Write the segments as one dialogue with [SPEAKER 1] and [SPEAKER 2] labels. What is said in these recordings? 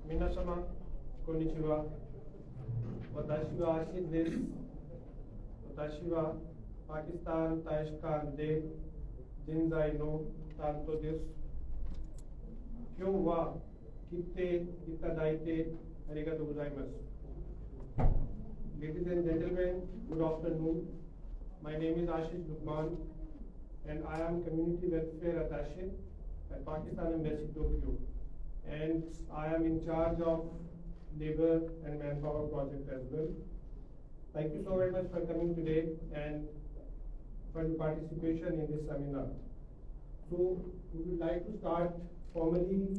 [SPEAKER 1] 皆様、こんにちは。私はアシッです。私はパキスタン大使館で人材の担当です。今日は来ていただいてありがとうございます。Ladies and gentlemen, good afternoon. My name is Ashish Lukman and I am Community Welfare Attaché at Pakistan Embassy Tokyo. And I am in charge of labor and manpower project as well. Thank you so very much for coming today and for the participation in this seminar. So we would like to start formally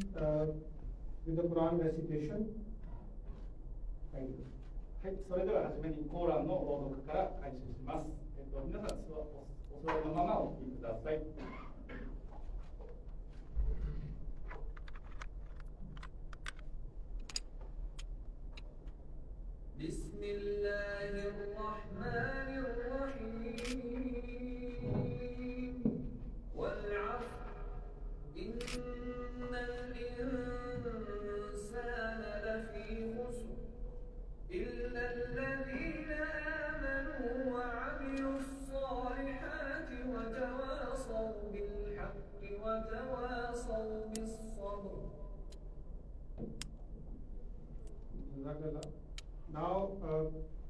[SPEAKER 1] with the Quran recitation. Thank you.
[SPEAKER 2] はい、それでは初めにコーランの朗読から開始します。皆さんお座りのままお聞きください。
[SPEAKER 3] بسم الله الرحمن الرحيم والعصر إن الإنسان لفي خسر إلا الذين آمنوا وعملوا الصالحات وتواصوا بالحق وتواصوا بالصبر.
[SPEAKER 1] Now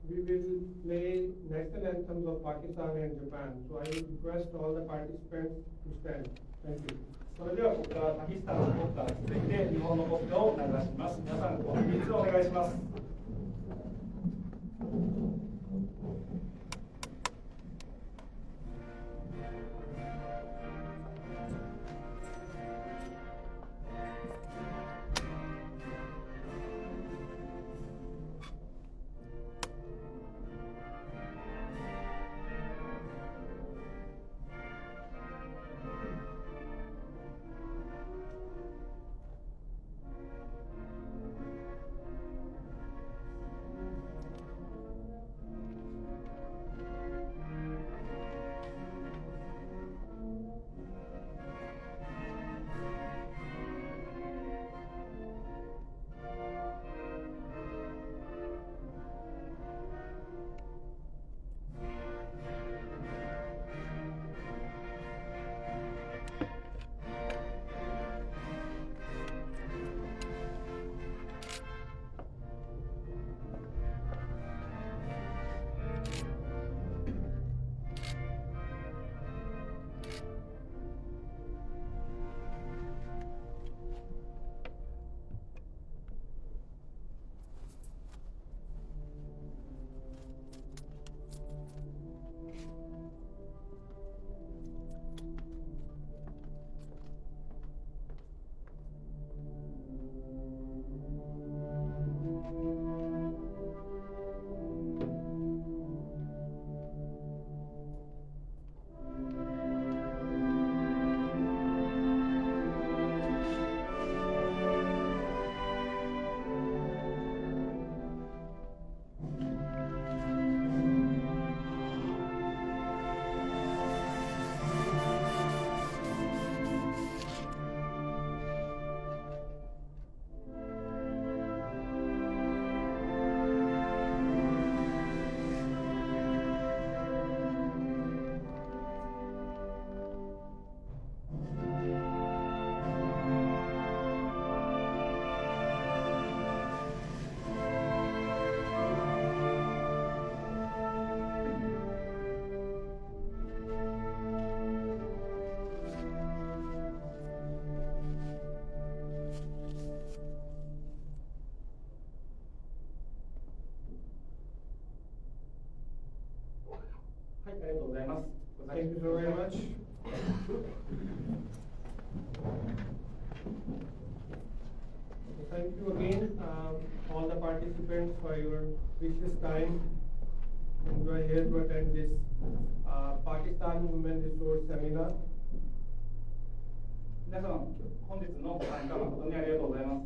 [SPEAKER 1] we will play national anthems of Pakistan and Japan. So I will request all the participants to stand. Thank you.
[SPEAKER 2] それではここからパキスタンの国歌が続いて日本の国歌を流します。皆さんご起立をお願いします。はい、ありがとうございます。
[SPEAKER 1] Thank you so very much. Thank you again, all the participants, for your precious time. And you are here to attend this Pakistan Human Resource Seminar.
[SPEAKER 2] 皆さん、本日のご参加誠にありがとうございます。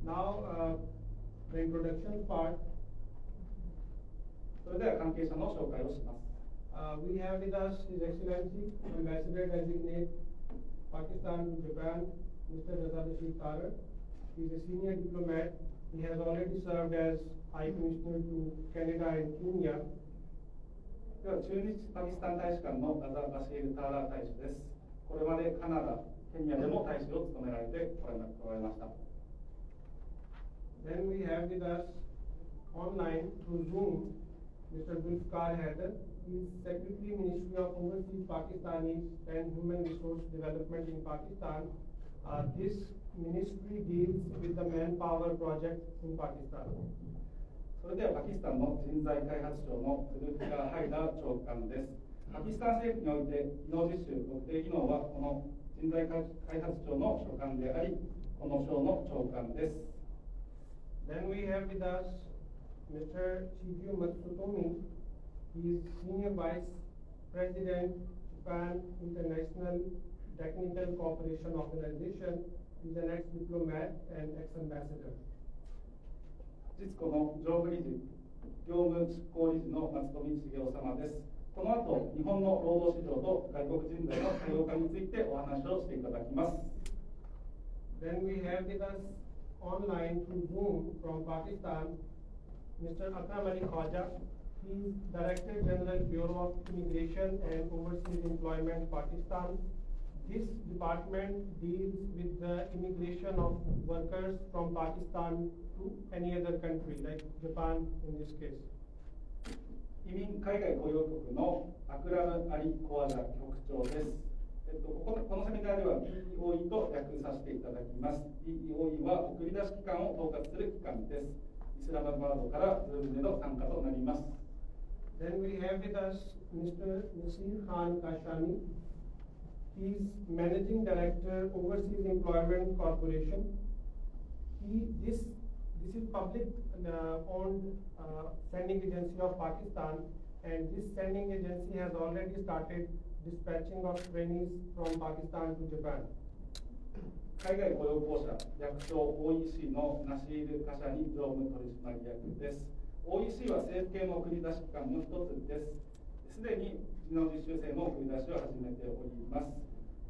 [SPEAKER 1] Now, the introduction part.
[SPEAKER 2] それでは関係者の紹介をします。
[SPEAKER 1] We have with us His Excellency, Ambassador Designate, Pakistan to Japan, Mr. Razad Rashid Tarar. He is a senior diplomat. He has already served as High Commissioner to Canada and Kenya.
[SPEAKER 2] では駐日パキスタン大使館のラザ・バシール・ターラー大使です。これまでカナダ、ケニアでも大使を務められてこられました。
[SPEAKER 1] Then we have with us online through Zoom Mr. Zulfikar Haider. He is Secretary Ministry of Overseas Pakistanis and Human Resource Development in Pakistan. This ministry deals with the manpower project in Pakistan.
[SPEAKER 2] それではパキスタンの人材開発庁のズルフィカー・ハイダー長官です。パキスタン政府において技能実習特定技能はこの人材開発庁の所管であり、この省の長官です。
[SPEAKER 1] Then we have with us Mr. Chiju Matsutomi. He is Senior Vice President, Japan International Technical Cooperation Organization. He is an ex-diplomat and ex-ambassador.
[SPEAKER 2] 実行の常務理事、業務執行理事の松富茂雄様です。この後、日本の労働市場と外国人材の多様化についてお話をしていただきます。
[SPEAKER 1] Then we have with us online through Zoom from Pakistan, Mr. Akram Ali Khwaja. He is Director General Bureau of Immigration and Overseas Employment, Pakistan. This department deals with the immigration of workers from Pakistan to any other country, like Japan in this case.
[SPEAKER 2] 移民海外雇用局のアクラム・アリ・コワジャ局長です。このセミナーでは EEOE と略させていただきます。EEOE は送り出し機関を統括する機関です。イスラマバードから Zoom での参加となります。
[SPEAKER 1] Then we have with us Mr. Nasir Khan Kashani. He is Managing Director, Overseas Employment Corporation. This is public owned sending agency of Pakistan, and this sending agency has already started dispatching of trainees from Pakistan to Japan.
[SPEAKER 2] 海外雇用公社略称 OEC のナシール・カシャニ常務取締役です。OEC は政府系の送り出し機関の一つです。すでに技能実習生の送り出しを始めております。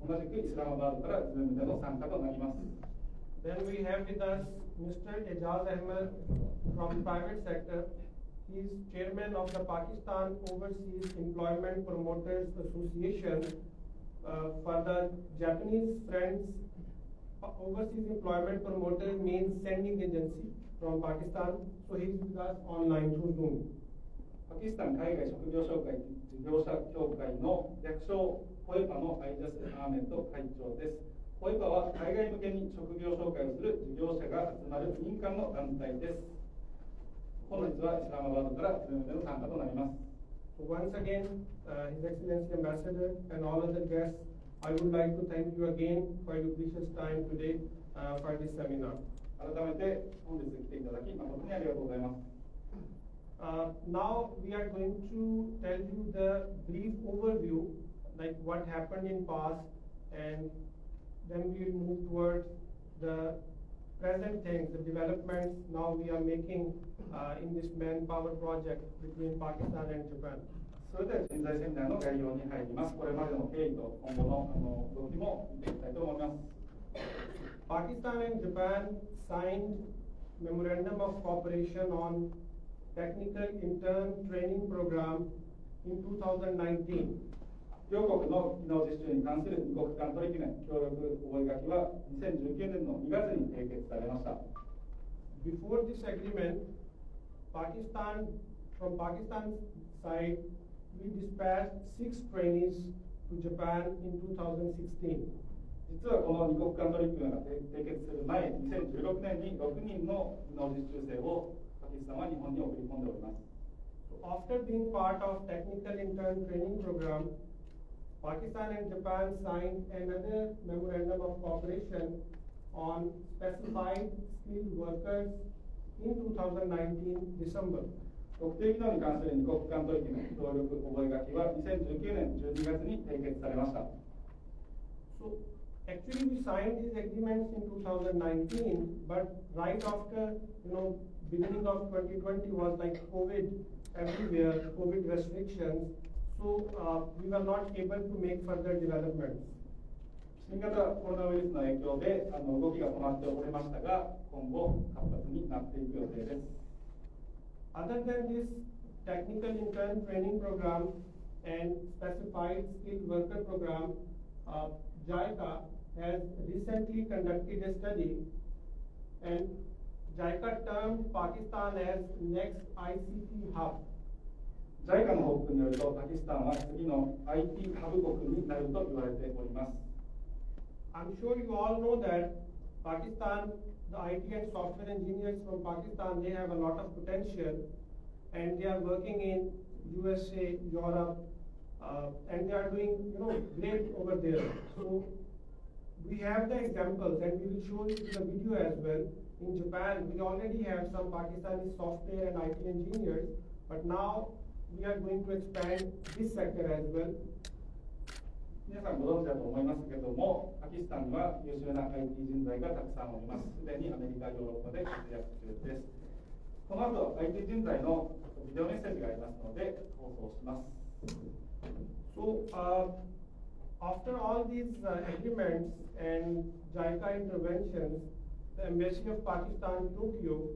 [SPEAKER 2] 同じくイスラマバードから Zoom での参加となります。
[SPEAKER 1] Then we have with us Mr. Ejaz Ahmed from private sector. He is chairman of the Pakistan Overseas Employment Promoters Association. For the Japanese friends, Overseas Employment Promoter means sending agency from Pakistan. So he is with us online through Zoom.
[SPEAKER 2] パキスタン海外職業紹介事業者協会の略称ホエパのアイジャス・アーメント会長です。ホエパは海外向けに職業紹介をする事業者が集まる民間の団体です。本日はイスラマバードから Zoom での参加となります。
[SPEAKER 1] So once again, His Excellency Ambassador and all other guests, I would like to thank you again for your precious time today for this seminar.
[SPEAKER 2] 改めて本日来ていただき誠にありがとうございます。
[SPEAKER 1] Now we are going to tell you the brief overview, like what happened in past, and then we will move towards the present things, the developments now we are making in this manpower project between Pakistan and Japan.
[SPEAKER 2] それでは人材セミナーの概要に入ります。これまでの経緯と今後の動きも見ていきたいと思います。
[SPEAKER 1] Pakistan and Japan signed Memorandum of Cooperation on Technical Intern Training Program in 2019.
[SPEAKER 2] 両国の技能実習に関する二国間取り決め協力覚書は2019年の2月に締結されました。
[SPEAKER 1] Before this agreement, from Pakistan's side, we dispatched 6 trainees to Japan in 2016.
[SPEAKER 2] 実はこの二国間取り決めが締結する前、2016年に6人の技能実習生をパキスタンは日本に送り込んでおります。
[SPEAKER 1] So after being part of Technical Intern Training Program, Pakistan and Japan signed another Memorandum of Cooperation on Specified Skilled Workers in 2019 December.
[SPEAKER 2] 特定技能に関する二国間取り決め協力覚書は2019年12月に締結されました。
[SPEAKER 1] So actually we signed these agreements in 2019, but right after, beginning of 2020 was like COVID everywhere, COVID restrictions. So we were not able to make further developments.
[SPEAKER 2] ち新型コロナウイルスの影響で動きが止まっておりましたが、今後活発になっていく予定です。
[SPEAKER 1] Other than this technical intern training program and specified skilled worker program, JICA has recently conducted a study, and JICA termed Pakistan as next ICT hub.
[SPEAKER 2] JICA の報告によると、パキスタンは次の IT ハブ国になると言われております。
[SPEAKER 1] I'm sure you all know that Pakistan, the IT and software engineers from Pakistan, they have a lot of potential, and they are working in USA, Europe, and they are doing, great over there. So we have the examples, and we will show you the video as well. In Japan, we already have some Pakistani software and IT engineers, but now we are going to expand this sector as well.
[SPEAKER 2] 皆さんご存知だと思いますけれども、パキスタンには優秀な IT 人材がたくさんおります。すでにアメリカ、ヨーロッパで活躍中です。この後、IT 人材のビデオメッセージがありますので、放送します。
[SPEAKER 1] So, after all these agreements and JICA interventions, the Embassy of Pakistan, Tokyo,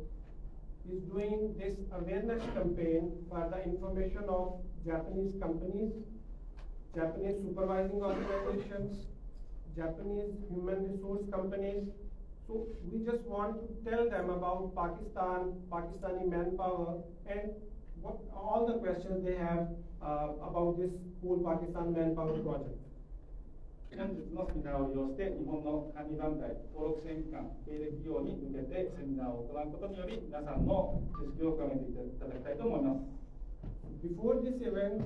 [SPEAKER 1] is doing this awareness campaign for the information of Japanese companies, Japanese supervising organizations, Japanese human resource companies. So we just want to tell them about Pakistan, Pakistani manpower, and what all the questions they have about this whole Pakistan manpower project.
[SPEAKER 2] 本日のセミナーを利用して日本の管理団体、登録支援機関、経営企業に向けてセミナーを行うことにより皆さんの知識を深めていただきたいと思います。
[SPEAKER 1] Before this event,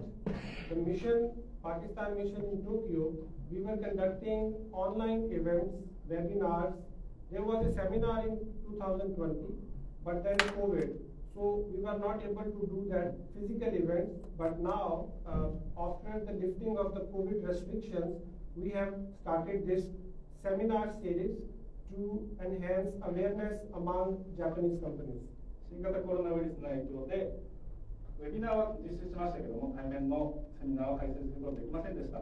[SPEAKER 1] the mission, Pakistan mission in Tokyo, we were conducting online events, webinars. There was a seminar in 2020, but then COVID. So we were not able to do that physical events, but now, after the lifting of the COVID restrictions, we have started this seminar series to enhance awareness among Japanese companies.
[SPEAKER 2] 新型コロナウイルスの影響で、ウェビナーは実施しましたけども、対面のセミナーを開催することができませんでした。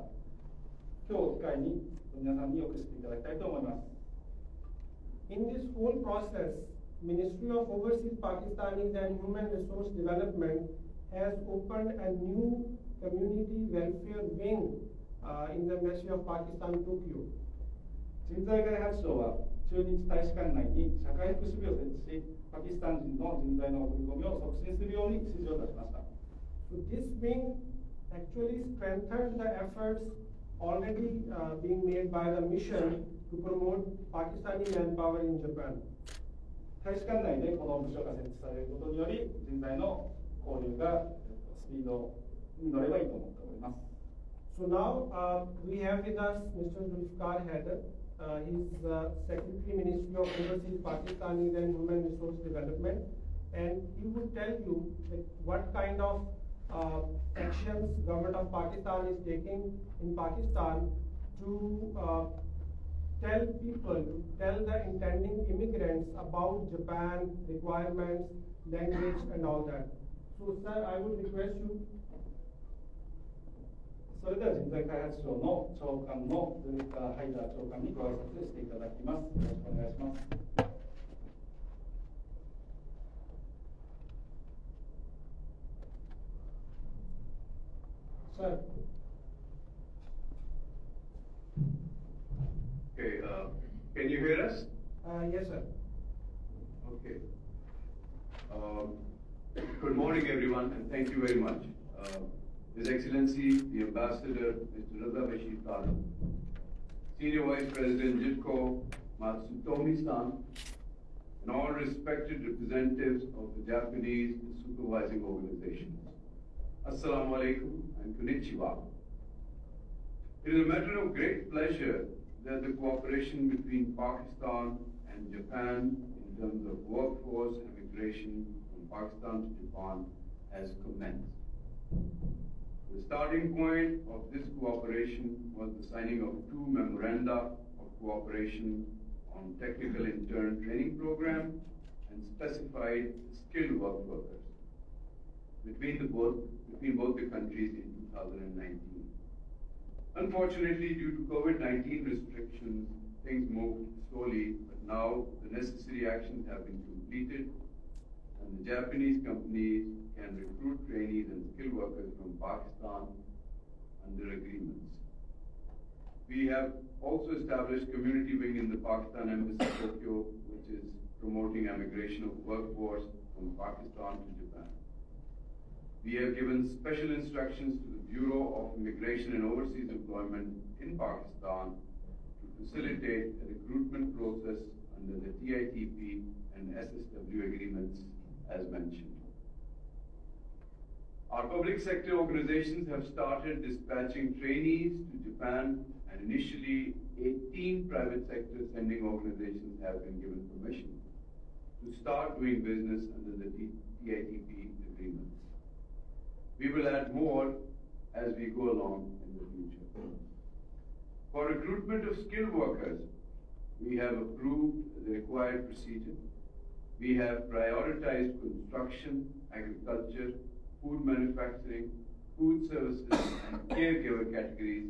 [SPEAKER 2] 今日を機会に皆さんによく知っていただきたいと思います。
[SPEAKER 1] In this whole process, Ministry of Overseas Pakistanis and Human Resource Development has opened a new community welfare wing in the Embassy of Pakistan, Tokyo.
[SPEAKER 2] 人材開発省は駐日大使館内に社会福祉部を設置し、パキスタン人の人材の送り込みを促進するように指示を出しました。
[SPEAKER 1] So this wing actually strengthened the efforts already being made by the mission to promote Pakistani manpower in Japan.
[SPEAKER 2] 大使館内でこの部署が設置されることにより、人材の交流がスピードに乗ればいいと思っております。
[SPEAKER 1] So now we have with us Mr. Zulfikar Haider. He's Secretary Ministry of Overseas Pakistanis and Human Resource Development, and he will tell you what kind of actions government of Pakistan is taking in Pakistan to tell people, to tell the intending immigrants about Japan requirements, language, and all that. So, sir, I would request you.
[SPEAKER 2] それでは人材開発省の長官のズルフィカー・ハイダー長官にご挨拶していただきます。よろしくお願いします。
[SPEAKER 1] Sir.
[SPEAKER 4] Okay, can you hear us?
[SPEAKER 1] Yes, sir.
[SPEAKER 4] Okay. Good morning, everyone, and thank you very much. His Excellency, the Ambassador, Mr. Raza Bashir Khan, Senior Vice President JITCO, Matsutomi-san, and all respected representatives of the Japanese supervising organizations. Assalamu alaikum and konnichiwa. It is a matter of great pleasure that the cooperation between Pakistan and Japan in terms of workforce and immigration from Pakistan to Japan has commenced. The starting point of this cooperation was the signing of 2 memoranda of cooperation on technical intern training program and specified skilled workers between both the countries in 2019. Unfortunately, due to COVID-19 restrictions, things moved slowly, but now the necessary actions have been completed, and the Japanese companies can recruit trainees and skilled workers from Pakistan under agreements. We have also established community wing in the Pakistan Embassy Tokyo, which is promoting immigration of workforce from Pakistan to Japan. We have given special instructions to the Bureau of Immigration and Overseas Employment in Pakistan to facilitate the recruitment process under the TITP and SSW agreements as mentioned. Our public sector organizations have started dispatching trainees to Japan, and initially 18 private sector sending organizations have been given permission to start doing business under the TITP agreements. We will add more as we go along in the future. For recruitment of skilled workers, we have approved the required procedure. We have prioritized construction, agriculture, food manufacturing, food services, and caregiver categories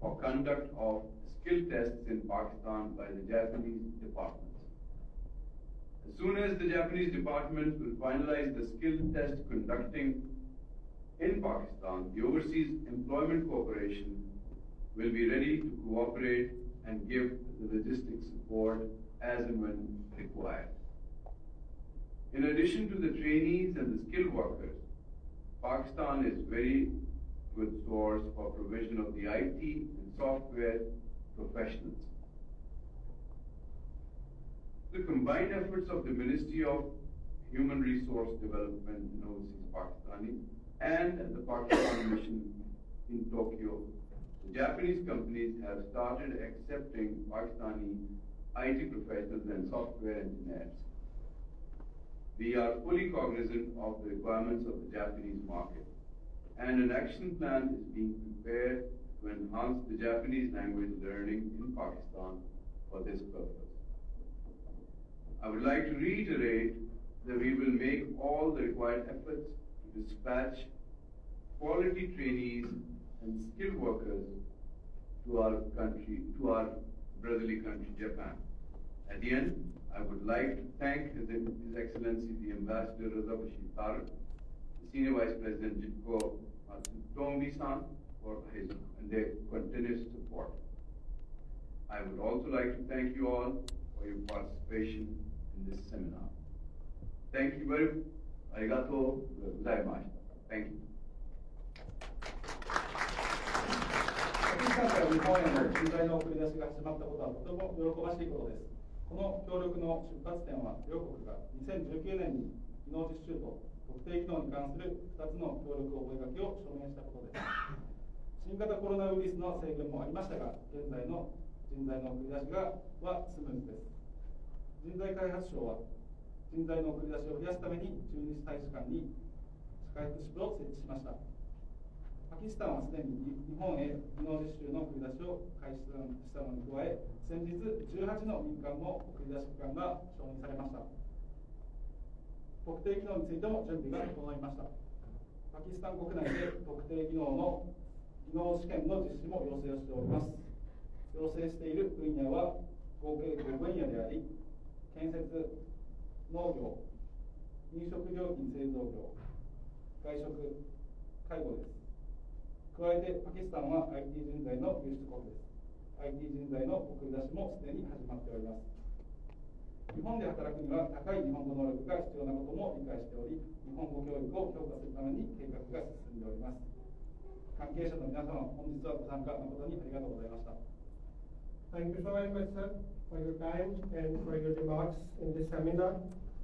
[SPEAKER 4] for conduct of skill tests in Pakistan by the Japanese departments. As soon as the Japanese department will finalize the skill test conducting in Pakistan, the Overseas Employment Corporation will be ready to cooperate and give the logistics support as and when required. In addition to the trainees and the skilled workers, Pakistan is very good source for provision of the IT and software professionals. The combined efforts of the Ministry of Human Resource Development in Overseas Pakistani and the Pakistan Mission in Tokyo, the Japanese companies have started accepting Pakistani IT professionals and software engineers. We are fully cognizant of the requirements of the Japanese market, and an action plan is being prepared to enhance the Japanese language learning in Pakistan for this purpose. I would like to reiterate that we will make all the required efforts to dispatch quality trainees and skilled workers to our country, to our brotherly country, Japan. At the end, I would like to thank His Excellency the Ambassador Raza Bashir Tariq, the Senior Vice President JITCO Matsutomi-san for their continuous support. I would also like to thank you all for your participation in this seminar. Thank you very much. Arigatou gozaimashita. Thank you.
[SPEAKER 2] パキスタンから日本への人材の送り出しが始まったことはとても喜ばしいことです。この協力の出発点は、両国が2019年に技能実習と特定技能に関する2つの協力覚書を署名したことです。新型コロナウイルスの制限もありましたが、現在の人材の送り出しはスムーズです。人材開発省は、人材の送り出しを増やすために駐日大使館に社会福祉部を設置しました。パキスタンはすでに日本へ技能実習の送り出しを開始したのに加え、先日18の民間の送り出し機関が承認されました。特定技能についても準備が整いました。パキスタン国内で特定技能の技能試験の実施も要請をしております。要請している分野は合計5分野であり、建設、農業、飲食料品製造業、外食、介護です。加えてパキスタンは IT 人材の輸出国です。IT 人材の送り出しもすでに始まっております。日本で働くには高い日本語能力が必要なことも理解しており、日本語教育を強化するために計画が進んでおります。関係者の皆様、本日はご参加誠にありがとうございました。
[SPEAKER 1] Thank you so very much, sir, for your time and for your remarks in this seminar.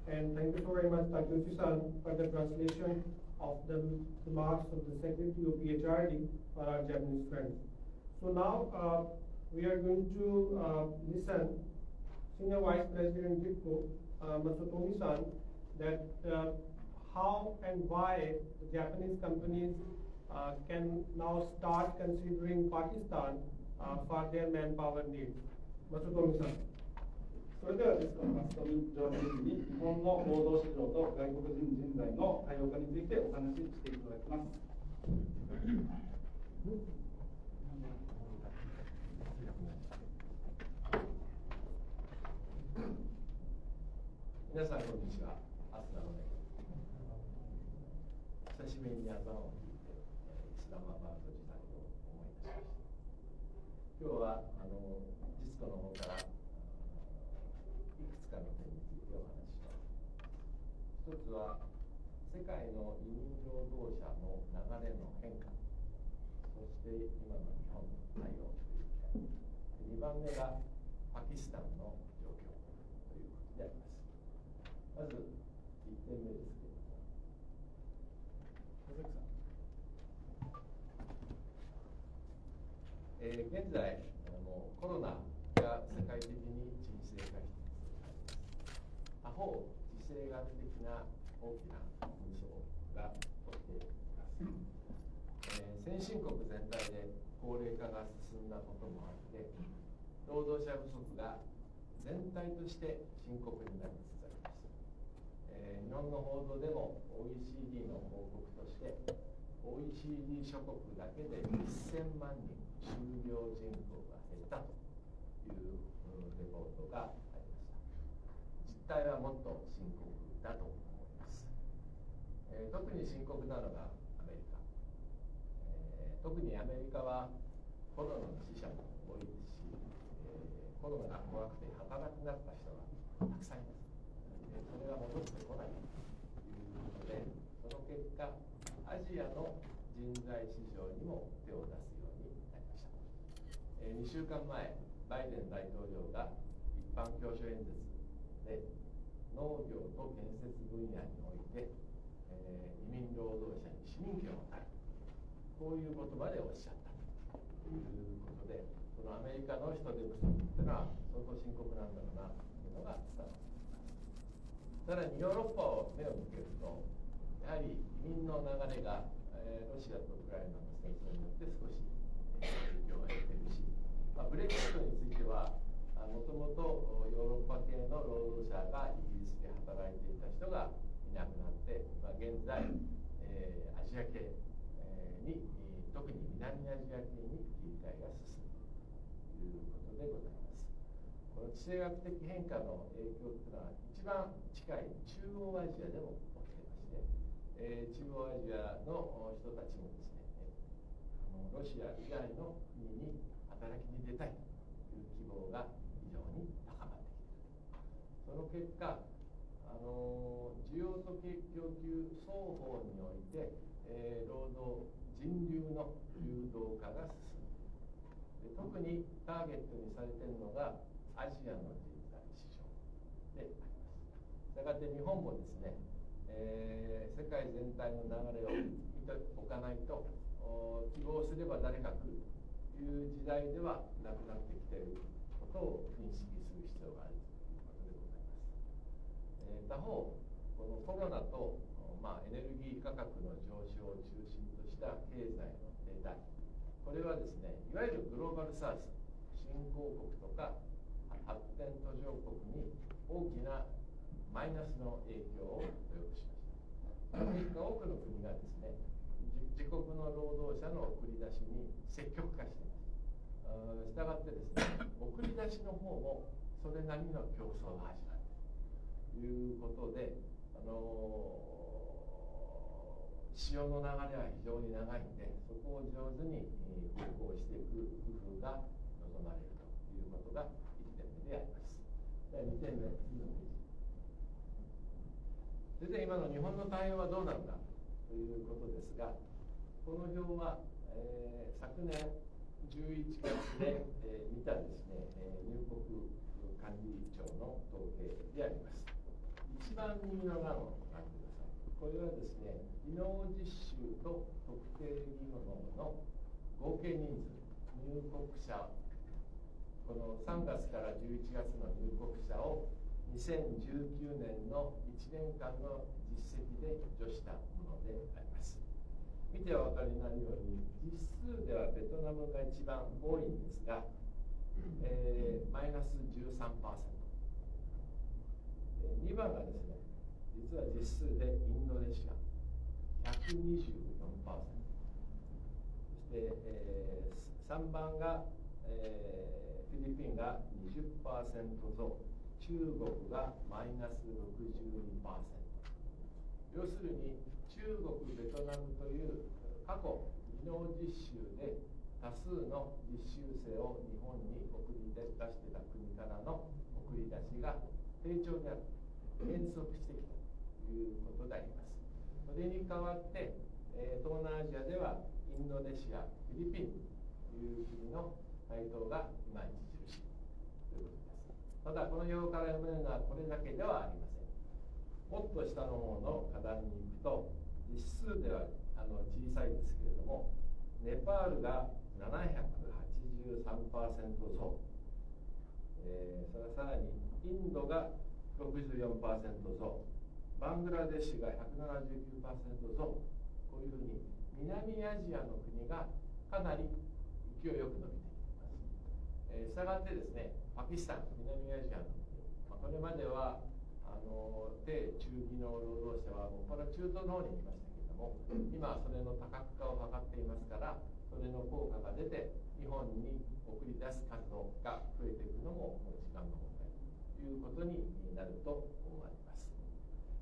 [SPEAKER 1] And thank you so very much, Dr. Yuchi-san, for the translation of the remarks of the Secretary of PHRD for our Japanese friends. So now we are going to listen Senior Vice President JITCO, Matsutomi-san, that how and why the Japanese companies can now start considering Pakistan for their manpower needs. Matsutomi-san.
[SPEAKER 2] それではですね、松富常務理事に日本の労働市場と外国人人材の多様化についてお話ししていただきます。
[SPEAKER 5] 皆さんこんにちは。アスナのね、久しぶりにアザンを聞いて、イスラマバード時代を思い出しました。今日はジスコの方からいくつかの点についてお話しします。一つは世界の移民労働者の流れの変化、そして今の日本の対応という点。2番目がパキスタンの状況ということであります。まず1点目ですけれども、現在コロナが世界的に沈静化しています。他方、地政学的な大きな紛争が起きています。先進国全体で高齢化が進んだこともあって、労働者不足が全体として深刻になりつつあります。日本の報道でも OECD の報告として OECD 諸国だけで1000万人就業人口が減ったというレポートがありました。実態はもっと深刻だと思います。特に深刻なのがアメリカ。特にアメリカはコロナの死者も多いですし、コロナが怖くて働かなくなった人がたくさんいます。それが戻ってこないということで、その結果、アジアの人材市場にも手を出すようになりました。2週間前、バイデン大統領が一般教書演説で農業と建設分野において、移民労働者に市民権を与える、こういう言葉でおっしゃったということで、そのアメリカの人手不足というのは相当深刻なんだろうなというのが伝わっています。さらにヨーロッパを目を向けると、やはり移民の流れが、ロシアとウクライナの戦争によって少し影響が出ているし、ブレクジットについてはもともとヨーロッパ系の労働者がイギリスで働いていた人がいなくなって、現在、アジア系に特に南アジア系に切り替えが進むということでございます。この地政学的変化の影響というのは一番近い中央アジアでも起きていまして、中央アジアの人たちもですね、ロシア以外の国に働きに出たいという希望が非常に高まってきている。その結果、需要と供給双方において、労働人流の流動化が進む。で、特にターゲットにされているのがアジアの人材市場であります。したがって日本もですね、世界全体の流れを見ておかないと、希望すれば誰か来るという時代ではなくなってきていることを認識する必要があるということでございます。他方、このコロナと、エネルギー価格の上昇を中心とした経済の停滞、これはですね、いわゆるグローバルサウス、新興国とか発展途上国に大きなマイナスの影響を及ぼしました。その結果、多くの国がですね、自国の労働者の送り出しに積極化しています。したがってですね、送り出しの方もそれなりの競争が始まるということで、潮の流れは非常に長いんで、そこを上手に復興していく工夫が望まれるということが1点目であります。2点目、次のページ。それで今の日本の対応はどうなるかということですが、この表は、昨年11月で、見たですね、入国管理庁の統計であります。一番右の欄をご覧ください。これはですね、技能実習と特定技能の合計人数、入国者、この3月から11月の入国者を2019年の1年間の実績で除したものであります。見てお分かりになるように、実数ではベトナムが一番多いんですが、マイナス 13%。2番がですね、実は実数でインドネシア 124%。そして、3番が、フィリピンが 20% 増、中国がマイナス 62%。要するに中国、ベトナムという過去技能実習で多数の実習生を日本に送り出してた国からの送り出しが低調である、減速してきたということであります。それに代わって、東南アジアではインドネシア、フィリピンという国の台頭が今著しいということです。ただこの表から読めるのはこれだけではありません。もっと下の方の課題に行くと、実数では小さいですけれども、ネパールが783%増、それはさらにインドが64%増、バングラデシュが179%増、こういうふうに南アジアの国がかなり勢いよく伸びてきています。したがってですね、パキスタン、南アジアの国、これまでは低中技能労働者はもうこれは中東の方に行きましたけれども、今それの多角化を図っていますから、それの効果が出て日本に送り出す数が増えていくのももう時間の問題ということになると思われます。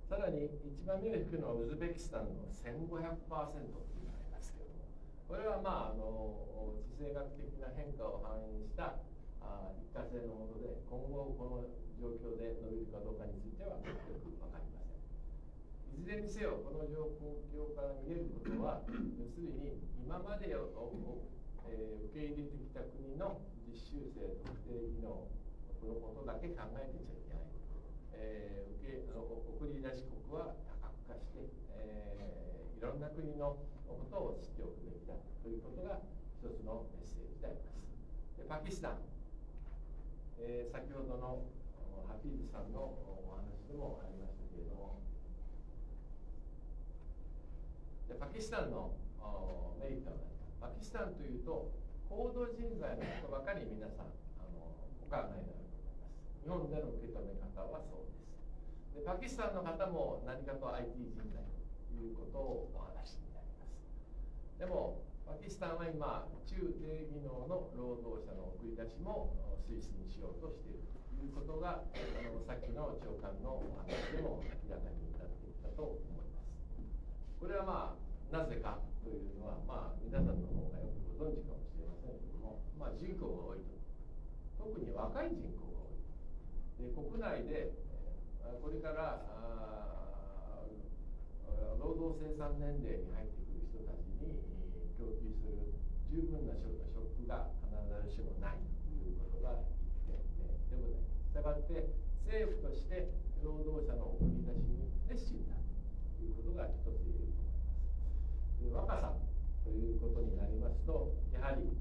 [SPEAKER 5] さらに一番目を引くのはウズベキスタンの 1500% というのがありますけれども、これは地政学的な変化を反映した一過性のもので、今後この状況で伸びるかどうかについてはよく分かりません。いずれにせよ、この状況から見えることは、要するに今までを受け入れてきた国の実習生特定技能のことだけ考えてちゃいけない。送り出し国は多角化して、いろんな国のことを知っておくべきだということが一つのメッセージであります。でパキスタン、先ほどのハフィーズさんのお話でもありましたけれども、でパキスタンのメリットは何か。パキスタンというと高度人材のことばかり皆さんお考えになると思います。日本での受け止め方はそうです。でパキスタンの方も何かと IT 人材ということをお話になります。でもパキスタンは今中低技能の労働者の送り出しも推進しようとしているということがさっきの長官のお話でも明らかになっていたと思います。これはなぜかというのは皆さんの方がよくご存知かもしれませんけれども、人口が多いと、特に若い人口が多いで、国内でこれから労働生産年齢に入ってくる人たちに供給する十分な職が必ずしもないということが一点でございます。したがって政府として労働者の送り出しに熱心だということが一つ言えると思います。若さということになりますと、やはり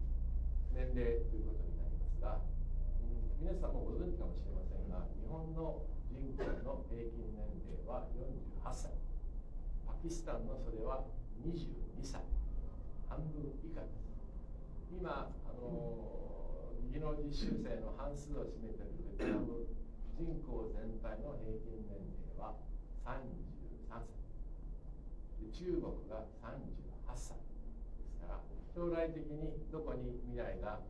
[SPEAKER 5] 年齢ということになりますが、皆さんもご存知かもしれませんが、日本の人口の平均年齢は48歳、パキスタンのそれは22歳、半分以下です。今技能実習生の半数を占めているベトナム人口全体の平均年齢は33歳で、中国が38歳ですから、将来的にどこに未来が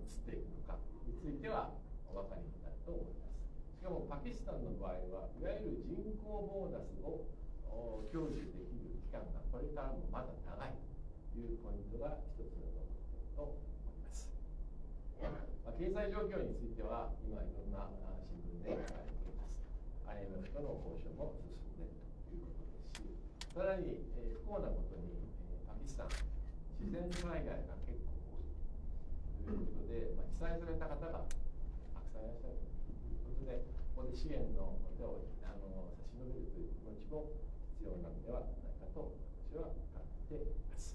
[SPEAKER 5] 移っていくのかについてはお分かりになると思います。しかもパキスタンの場合はいわゆる人口ボーナスを享受できる期間がこれからもまだ長いというポイントが一つのと思います。経済状況については今いろんな新聞で書かれています。IMF との交渉も進んでいるということですし、さらに、不幸なことに、パキスタン自然災害が結構多いということで、被災された方がたくさんいらっしゃるということで、ここで支援の手を差し伸べるという気持ちも必要なのではないかと私は考えています。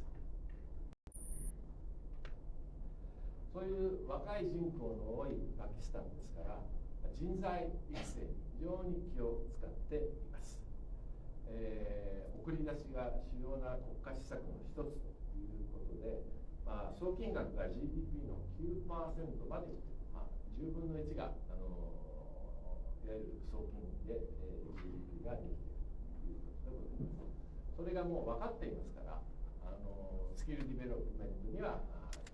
[SPEAKER 5] そういう若い人口の多いパキスタンですから、人材育成に非常に気を使っています。送り出しが主要な国家施策の一つということで、総金額が GDP の 9% まで、10分の1がいわゆる総金で、GDP ができているということでございます。それがもう分かっていますから、スキルディベロップメントには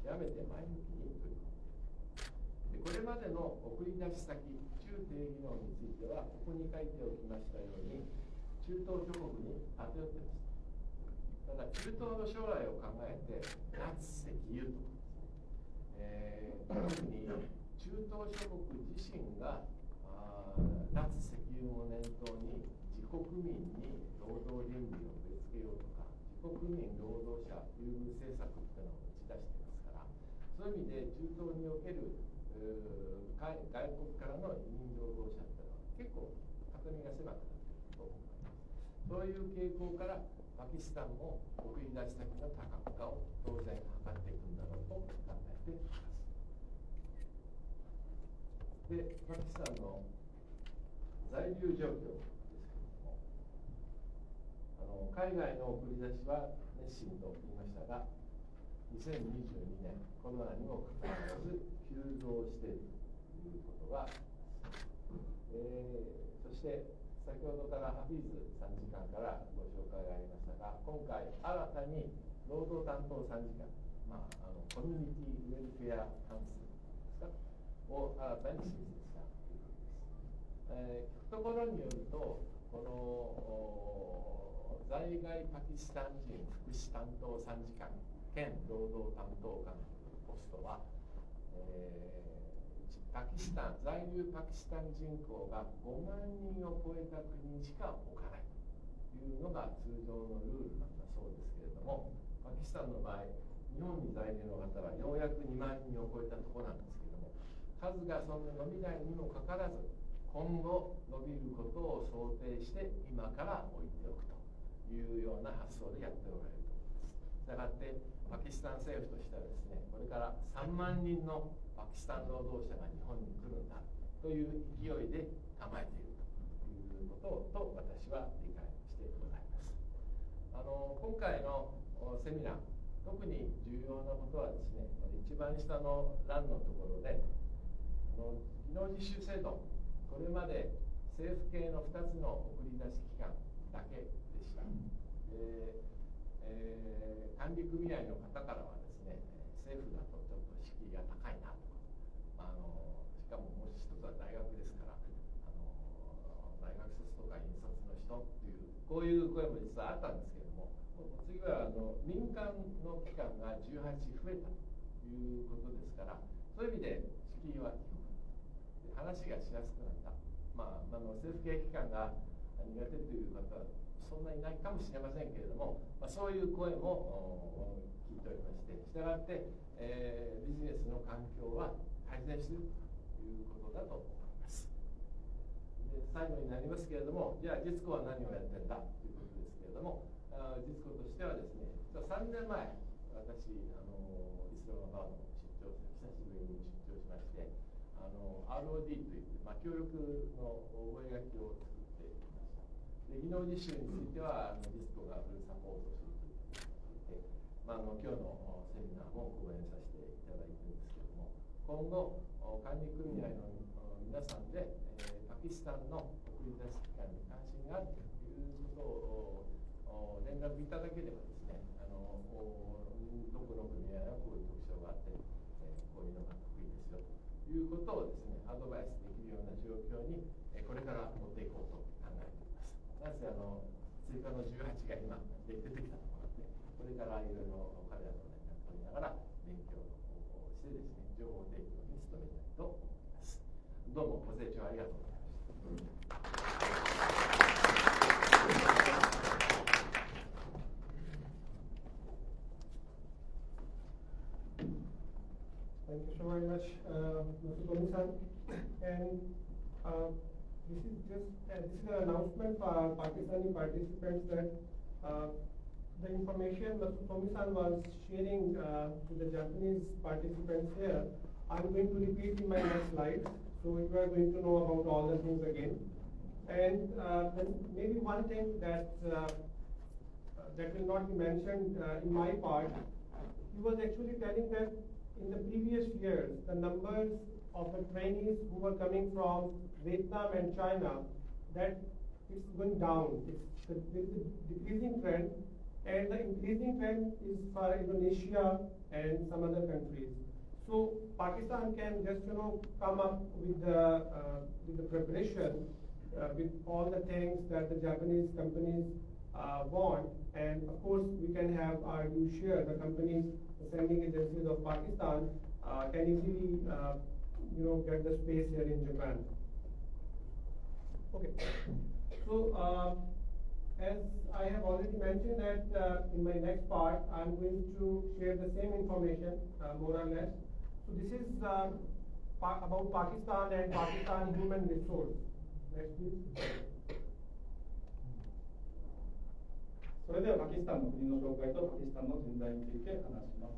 [SPEAKER 5] 極めて前向きに取り組んでいる。でこれまでの送り出し先、中低技能については、ここに書いておきましたように、中東諸国に偏ってます。ただ、中東の将来を考えて、脱石油とかですね、特に中東諸国自身が脱石油を念頭に、自国民に労働倫理を植え付けようとか、自国民労働者優遇政策っていうのを打ち出してますから、そういう意味で中東における外国からの移民労働者っていうのは結構確認が狭くなっていると思います。そういう傾向からパキスタンも送り出し先の多角化を当然図っていくんだろうと考えています。で、パキスタンの在留状況ですけれども、海外の送り出しは熱心と言いましたが、2022年コロナにもかかわらず急増しているということが、そして先ほどからハフィーズ参事官からご紹介がありましたが、今回新たに労働担当参事官、コミュニティウェルフェアカウンシルですかを新たに新設したということです。聞くところによると、この在外パキスタン人福祉担当参事官兼労働担当官ポストは、パキスタン在留パキスタン人口が5万人を超えた国にしか置かないというのが通常のルールなんだそうですけれども、パキスタンの場合、日本に在留の方はようやく2万人を超えたところなんですけれども、数がそんな伸びないにもかかわらず、今後伸びることを想定して今から置いておくというような発想でやっておられると思います。したがってパキスタン政府としてはですね、これから3万人のパキスタン労働者が日本に来るんだという勢いで構えているということと私は理解してございます。今回のセミナー、特に重要なことはですね、一番下の欄のところで、技能実習制度、これまで政府系の2つの送り出し機関だけでした。管理組合の方からはですね、政府だとちょっと敷居が高いなとか、しかももう一つは大学ですから、大学卒とか引率の人っていう、こういう声も実はあったんですけれども、次は民間の機関が18増えたということですから、そういう意味で敷居は低く、話がしやすくなった。政府系機関が苦手という方はそんなにないかもしれませんけれども、そういう声も聞いておりまして、したがって、ビジネスの環境は改善しているということだと思います。で、最後になりますけれども、じゃあ実行は何をやってんだということですけれども、実行としてはですね、3年前、私、イスラマバードの出張、久しぶりに出張しまして、ROD という、協力の覚書を作っていました。で、技能実習については、ディスコがフルサポートするということで、今日のセミナーも講演させていただいているんですけれども、今後、管理組合の皆さんで、パキスタンの送り出し機関に関心があるということを連絡いただければですね、どこの組合はこういう特徴があって、こういうのが得意ですよということをですね、アドバイスできるような状況に、これから持っていこうと考えています。なぜ追加の18が今出てきたところで、これからいろいろ彼らと連絡を取りながら勉強をしてですね、情報提供に努めたいと思います。どうもご清聴ありがとうございました。
[SPEAKER 1] Thank you so very much, Mr. Tomi-san. And this is an announcement for our Pakistani participants that the information Mr. Tomi-san was sharing to the Japanese participants here, I'm going to repeat in my next slide. So you are going to know about all the things again. And maybe one thing that will not be mentioned in my part, he was actually telling that in the previous years, the numbers of the trainees who were coming from Vietnam and China, that it's going down. It's a decreasing trend, and the increasing trend is for Indonesia and some other countries. So Pakistan can just come up with the preparation with all the things that the Japanese companies want, and of course we can have our due share. The companies, the sending agencies of Pakistan can easily get the space here in Japan. Okay. So as I have already mentioned that in my next part I'm going to share the same information more or less. So this is about Pakistan and Pakistan human resource. Next please.
[SPEAKER 2] それではパキスタンの国の紹介とパキスタンの人材について話します。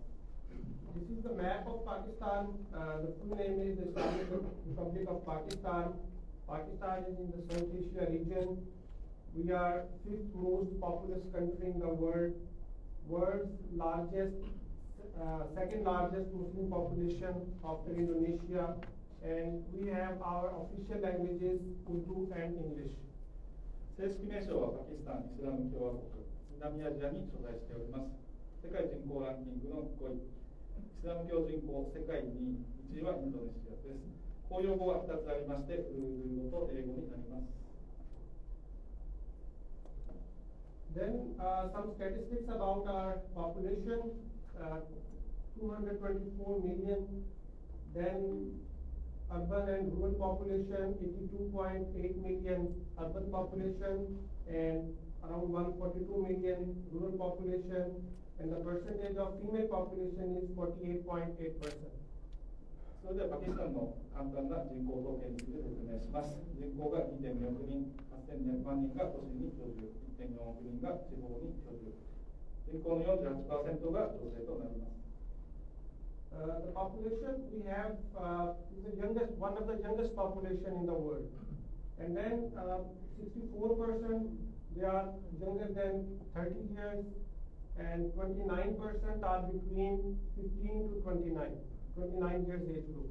[SPEAKER 1] This is the map of Pakistan. The full name is the Islamic Republic of Pakistan. Pakistan is in the South Asia region. We are fifth most populous country in the world, world's largest, second largest Muslim population after Indonesia, and we have our official languages Urdu and English.
[SPEAKER 2] 正式名称はパキスタン・イスラム共和国、南アジアに所在しております。世界人口ランキングの5位、イスラム教人口世界2位、1位はインドネシアです。公用語は2つありまして、ウルドゥー語と英語になります。
[SPEAKER 1] Then some statistics about our population, 224 million. Then urban and rural population, 82.8 million urban population and around 142 million rural population, and the percentage of female population is 48.8%.
[SPEAKER 2] それではパキスタンの簡単な人口統計について説明します。人口が 2.2 億人、8200万人が都心に居住、1.4 億人が地方に居住。人口の 48% が女性となります。
[SPEAKER 1] The population we have is the youngest, one of the youngest population in the world, and then 64% they are younger than 30 years, and 29% are between 15 to 29 years age group.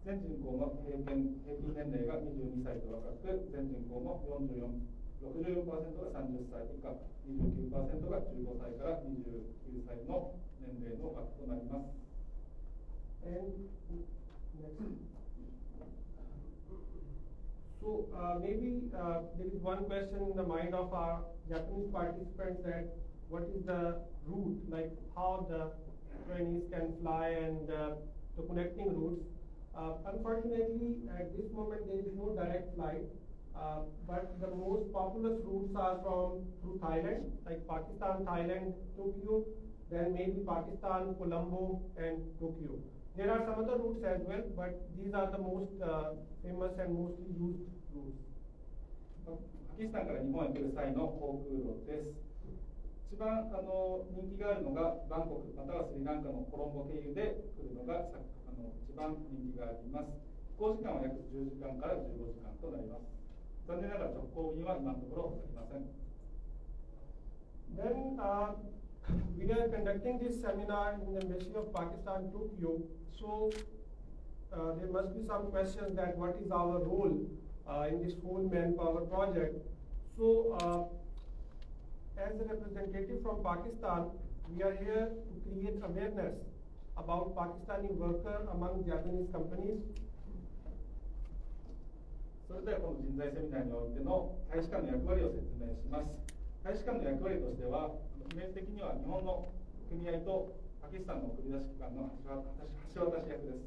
[SPEAKER 2] 全人口の平均年齢が22歳と若く、全人口の64% が30歳以下、29% が15歳から29歳の年齢の枠となります。
[SPEAKER 1] And next. So maybe there is one question in the mind of our Japanese participants that what is the route, like how the trainees can fly and the connecting routes. Unfortunately, at this moment there is no direct flight, but the most populous routes are through Thailand, like Pakistan, Thailand, Tokyo, then maybe Pakistan, Colombo, and Tokyo. There are some other routes as well, but these are the most famous and mostly used routes.
[SPEAKER 2] パキスタンから日本へ来る際の航空路です。一番人気があるのがバンコクまたはスリランカのコロンボ経由で来るのが一番人気があります。飛行時間は約10時間から15時間となります。残念ながら直行便は今のところありません。
[SPEAKER 1] Then we are conducting this seminar in the Embassy of Pakistan, Tokyo. So there must be some questions that what is our role in this whole manpower project. So as a representative from Pakistan, we are here to create awareness about Pakistani worker among Japanese companies.
[SPEAKER 2] それではこの人材セミナーにおいての大使館の役割を説明します。大使館の役割としては、イメージ的には日本の組合とパキスタンの送り出し機関の橋渡し役です。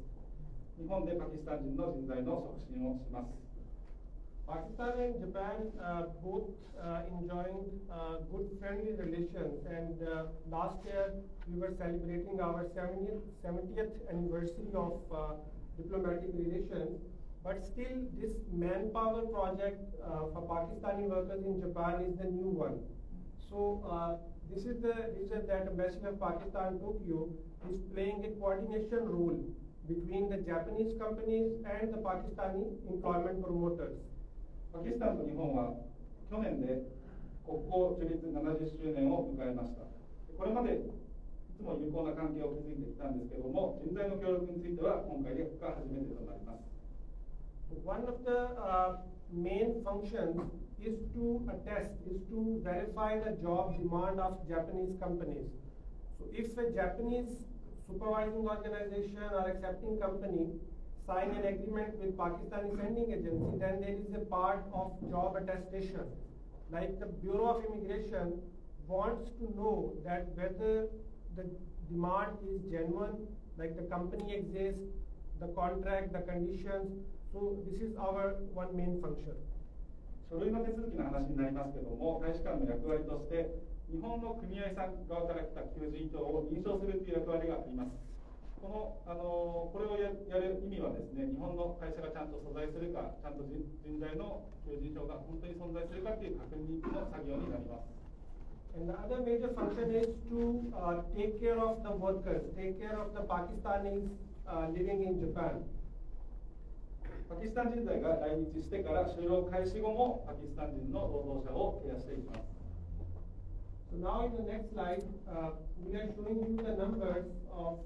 [SPEAKER 2] 日本でパキスタン人の人材の促進をします。
[SPEAKER 1] Pakistan and Japan both enjoying good friendly relations, and last year we were celebrating our 70th anniversary of diplomatic relations. But still, this manpower project for Pakistani workers in Japan is the new one. So this is the reason that Embassy of Pakistan, Tokyo, is playing a coordination role between the Japanese companies and the Pakistani employment promoters.
[SPEAKER 2] パキスタンと日本は去年で国交樹立70周年を迎えました。これまでいつも友好な関係を築いてきたんですけれども、人材の協力については今回が初めてとなります。
[SPEAKER 1] One of the main functions is to attest, is to verify the job demand of Japanese companies. So if a Japanese supervising organization or accepting company sign an agreement with Pakistani sending agency, then there is a part of job attestation. Like the Bureau of Immigration wants to know that whether the demand is genuine, like the company exists, the contract, the conditions. So this is our one main function.
[SPEAKER 2] 書類の手続きの話になりますけども、大使館の役割として、日本の組合さん側から来た求人票を認証するという役割があります。これをやる意味はですね、日本の会社がちゃんと所在するか、ちゃんと人材の求人票が本当に存在するかという確認の作業になります。
[SPEAKER 1] And the other major function is to take care of the workers, take care of the Pakistanis living in Japan.
[SPEAKER 2] パキスタン人材が来日してから就労開始後もパキスタン人の労働者をケアしていきます。
[SPEAKER 1] So now in the next slide, we are showing you the numbers of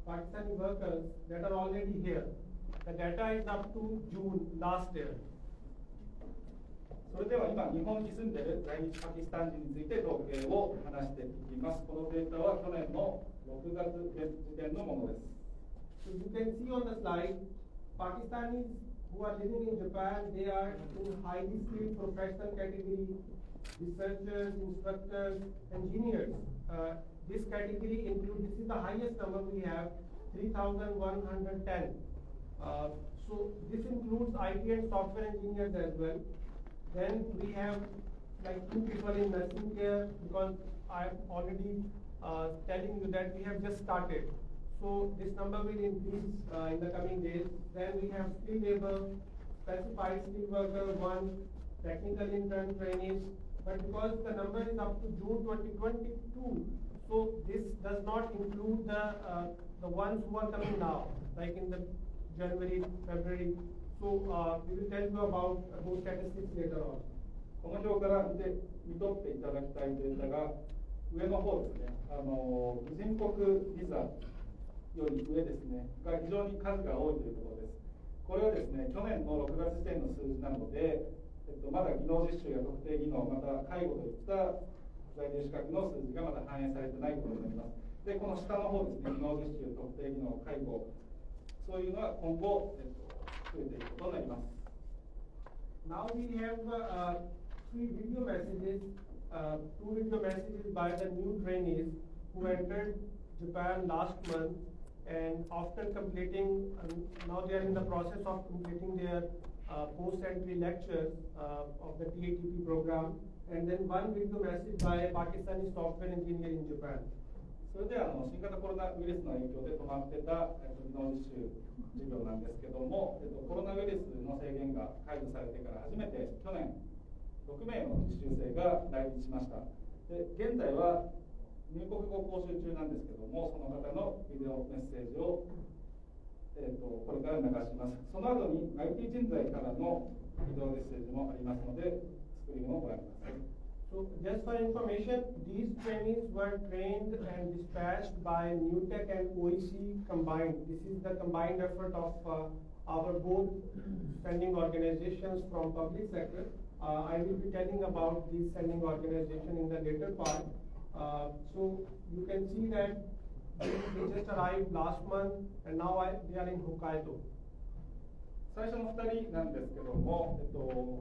[SPEAKER 1] Pakistani workers that are already here. The data is up to June last year.
[SPEAKER 2] それでは今、日本に住んでいる在日パキスタン人について統計を話していきます。このデータは去年の6月時点のものです。
[SPEAKER 1] So you can see on the slide, Pakistanis who are living in Japan, they are in highly skilled professional category, researchers, instructors, engineers. This category includes, this is the highest number we have, 3,110. So this includes IT and software engineers as well. Then we have like 2 people in nursing care, because I am already telling you that we have just started. So this number will increase in the coming days. Then we have skilled labor, specified skilled worker 1, technical intern trainees. But because the number is up to June 2022, so this does not include the ones who are coming now, like in the January, February. So we will tell you about those statistics later on.
[SPEAKER 2] この表から見とっていただきたいデータが上の方ですね。人国ビザより上ですねが非常に数が多いということです。これはですね、去年の6月時点の数字なので、まだ技能実習や特定技能、また介護といった在留資格の数字がまだ反映されてないことになります。で、この下の方ですね、技能実習、特定技能、介護、そういうのは今後、増えていくことになります。
[SPEAKER 1] Now we have 3 video messages, 2 video messages by the new trainees who entered Japan last month, and after completing, now they are in the process of completing their post-entry lectures of the TATP program, and then 1 video message by a Pakistani software engineer in Japan.
[SPEAKER 2] それでは新型コロナウイルスの影響で止まってた技能実習授業なんですけども、コロナウイルスの制限が解除されてから初めて去年6名の実習生が来日しました。で、現在は入国後講習中なんですけども、その方のビデオメッセージを、これから流します。その後に IT 人材からのビデオメッセージもありますので、スクリーンをご覧ください。
[SPEAKER 1] So just for information, these trainees were trained and dispatched by NewTech and OEC combined. This is the combined effort of our both sending organizations from public sector. I will be telling about these sending organization in the later part. So you can see that they just arrived last month, and now they are in Hokkaido.
[SPEAKER 2] 最初の2人なんですけども、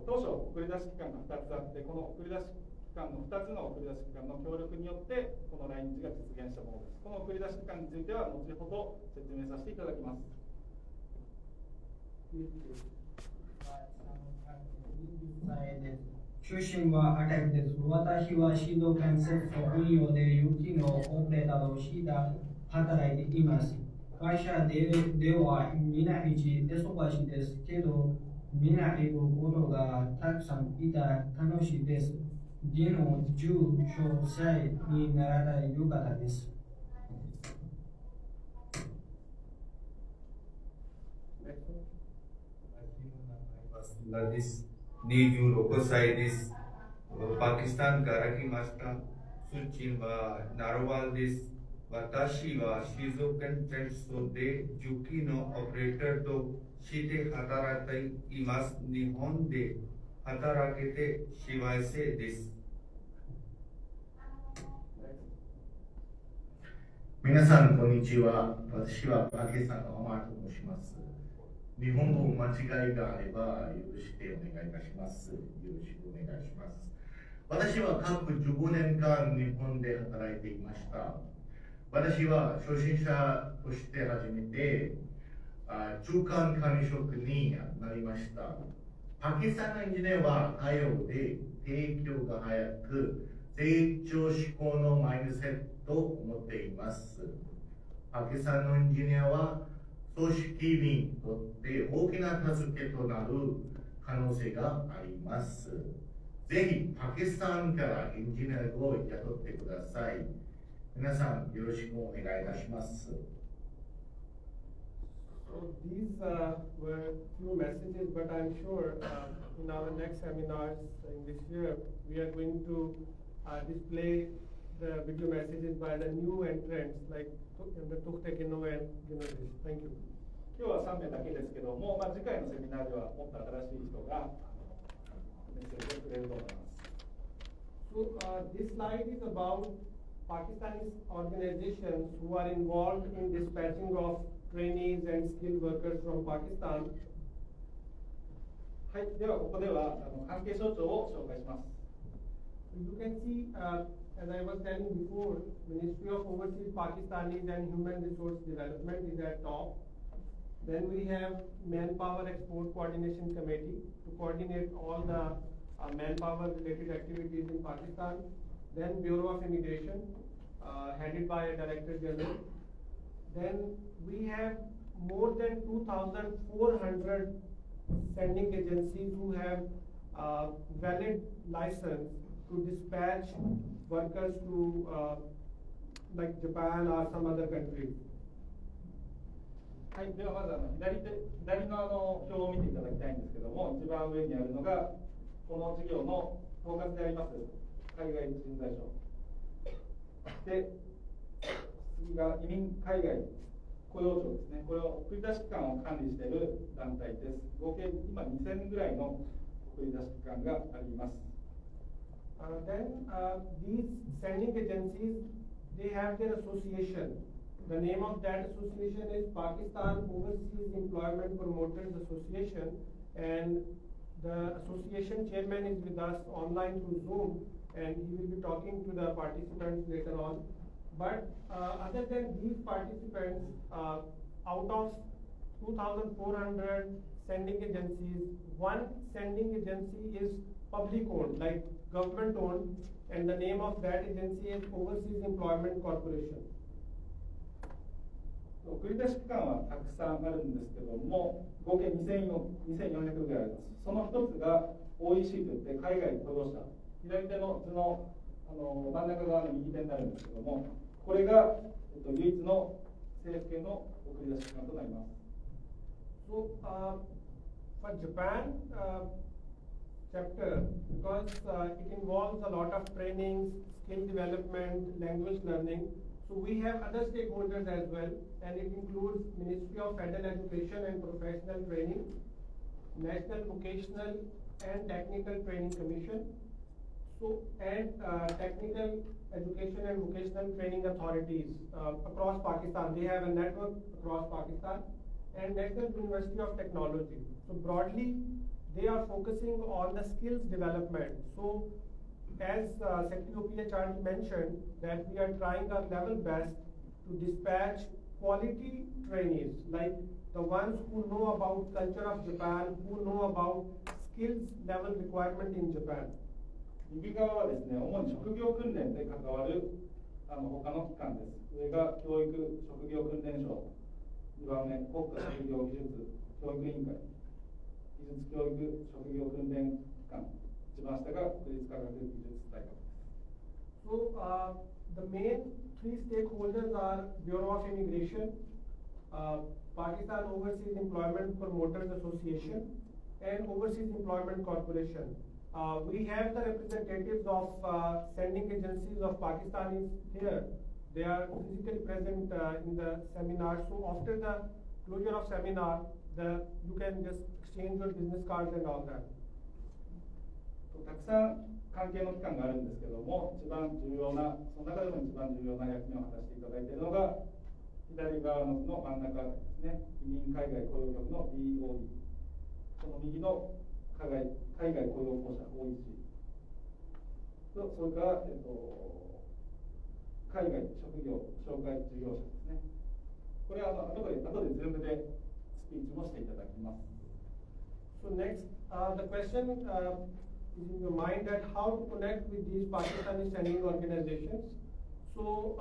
[SPEAKER 2] 当初送り出し期間が2つあって、この送り出し期間の2つの送り出し期間の協力によってこの来日が実現したものです。この送り出し期間については後ほど説明させていただきます。
[SPEAKER 6] 出身はアタックです。私はシード建設と運用で雪のオペレーターとして働いています。会社では皆一忙しいですけど、皆行くことがたくさんいた楽しいです。技能重症者にならないよかったです。
[SPEAKER 7] 26歳です。パキスタンから来ました。出身はナロワルです。私は静岡県建設で重機のオペレーターとして働いています。日本で働けて幸せです。
[SPEAKER 8] 皆さん、こんにちは。私はパキスタンのアマーと申します。日本語間違いがあれば許してお願いいたします。よろしくお願いします。私は過去15年間日本で働いていました。私は初心者として初めて中間管理職になりました。パキスタンのエンジニアは多様で提供が早く成長志向のマインドセットを持っています。パキスタンのエンジニアは組織にとって大きな助けとなる可能性があります。ぜひパキスタンからエンジニアを雇ってください。皆さんよろしくお願いいたします。
[SPEAKER 1] So these were few messages, but I'm sure in our next seminars in this year, we are going to display the video messages by the new entrants like the Tukhte Gino and Ginovic. Thank you.
[SPEAKER 2] 今日は3名だけですけども、次回のセミナーではもっと新しい人がメッセージをくれると思います。
[SPEAKER 1] So this slide is about Pakistani organizations who are involved in dispatching of trainees and skilled workers from Pakistan.
[SPEAKER 2] はい、ではここでは関係省庁を紹介します。
[SPEAKER 1] You can see, as I was telling before, Ministry of Overseas Pakistanis and Human Resource Development is at top. Then we have Manpower Export Coordination Committee to coordinate all the manpower related activities in Pakistan. Then Bureau of Immigration, headed by a Director General. Then we have more than 2,400 sending agencies who have valid license to dispatch workers to like Japan or some other countries.
[SPEAKER 2] はい、ではまず左の表を見ていただきたいんですけども、一番上にあるのがこの事業の統括であります海外人材省で、次が移民海外雇用庁ですね。これを送り出し機関を管理している団体です。合計今2000ぐらいの送り出し機関があります。
[SPEAKER 1] Then these sending agencies, they have their association. The name of that association is Pakistan Overseas Employment Promoters Association, and the association chairman is with us online through Zoom, and he will be talking to the participants later on. But other than these participants, out of 2,400 sending agencies, one sending agency is public owned, like government owned, and the name of that agency is Overseas Employment Corporation.
[SPEAKER 2] 送り出し機関はたくさんあるんですけども、合計2400ぐらいあります。その一つが OEC といって海外雇用者、左手の図の真ん中側の右手になるんですけども、これが、唯一の政府系の送り出し機関となります。
[SPEAKER 1] So, for Japan chapter, because it involves a lot of trainings, skill development, language learning, so we have other stakeholders as well, and it includes Ministry of Federal Education and Professional Training, National Vocational and Technical Training Commission, so and Technical Education and Vocational Training Authorities across Pakistan. They have a network across Pakistan, and National University of Technology. So broadly, they are focusing on the skills development. So as Secretary OPH mentioned, that we are trying our level best to dispatch quality trainees, like the ones who know about culture of Japan, who know about skills level requirement in Japan.
[SPEAKER 2] 右側はですね、主に職業訓練で関わる他の機関です。上が教育職業訓練省、2番目国家職業技術教育委員会、技術教育職業訓練機関、一番下が国立科学技術大学です。
[SPEAKER 1] So the main three stakeholders are Bureau of Immigration, Pakistan Overseas Employment Promoters Association, and Overseas Employment Corporation. We have the representatives of sending agencies of Pakistanis here. They are physically present in the seminar. So after the closure of seminar, you can just exchange your business cards and all that.
[SPEAKER 2] たくさん関係の機関があるんですけども、一番重要な、その中でも一番重要な役目を果たしていただいているのが、左側の真ん中ですね、移民海外雇用局の BOE、その右の海外雇用公社 OEC と、それから、海外職業紹介事業者ですね。これは後で全部でスピーチもしていただきます。
[SPEAKER 1] So next, the question is in your mind that how to connect with these Pakistani sending organizations. So,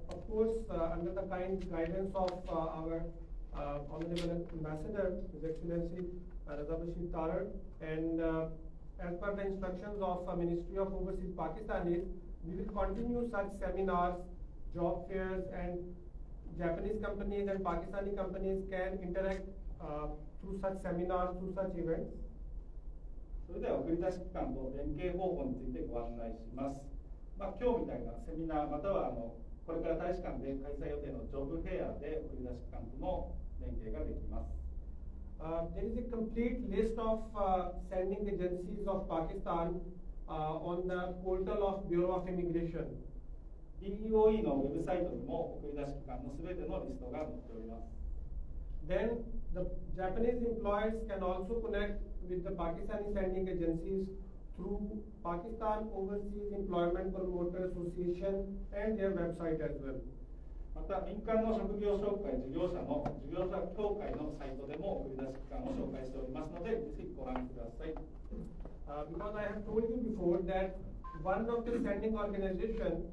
[SPEAKER 1] of course, under the kind guidance of our Honorable Ambassador, His Excellency Raza Bashir Tarar, and as per the instructions of Ministry of Overseas Pakistanis, we will continue such seminars, job fairs, and Japanese companies and Pakistani companies can interact through such seminars, through such events.
[SPEAKER 2] それでは送り出し機関と連携方法についてご案内します。今日みたいなセミナーまたはこれから大使館で開催予定のジョブフェアで送り出し機関との連携ができます。
[SPEAKER 1] There is a complete list of sending agencies of Pakistan on the portal of Bureau of Immigration.
[SPEAKER 2] DOE のウェブサイトにも送り出し機関のすべてのリストが載っております。
[SPEAKER 1] Then the Japanese employers can also connect with the Pakistani sending agencies through Pakistan Overseas Employment Promoter Association and their website as well.
[SPEAKER 2] また民間の職業紹介事業者の事業者協会のサイトでも送り出し機関を紹介しておりますので、ぜひご覧ください。
[SPEAKER 1] Because I have told you before that one of the sending organization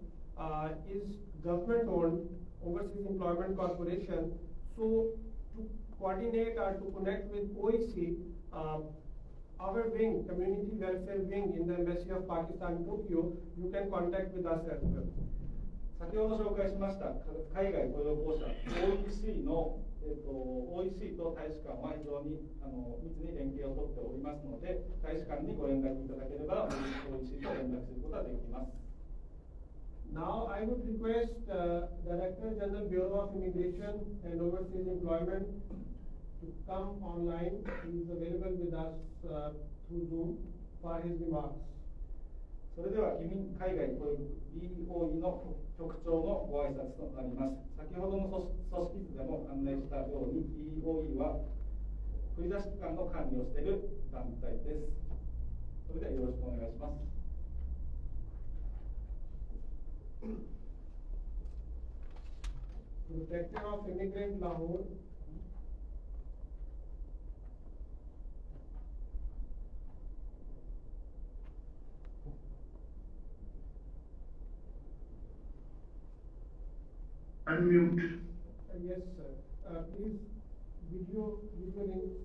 [SPEAKER 1] is government-owned Overseas Employment Corporation. So to coordinate or to connect with OEC, our wing, Community Welfare Wing in the Embassy of Pakistan, Tokyo, you can contact with us as well.
[SPEAKER 2] 先ほど紹介しました海外雇用公社 OEC の、OEC と大使館は非常に密に連携をとっておりますので、大使館にご連絡いただければ OEC と連絡することができます。
[SPEAKER 1] Now I would request Director General Bureau of Immigration and Overseas Employment to come online. He is available with us through Zoom for his remarks.
[SPEAKER 2] それでは移民海外雇用局 BOE の局長のご挨拶となります。先ほどの組織図でも案内したように BOE は送り出し機関の管理をしている団体です。それではよろしくお願いします。
[SPEAKER 1] Protector of Immigrant Lahore.
[SPEAKER 9] Unmute.
[SPEAKER 1] Yes, sir. Please, video link.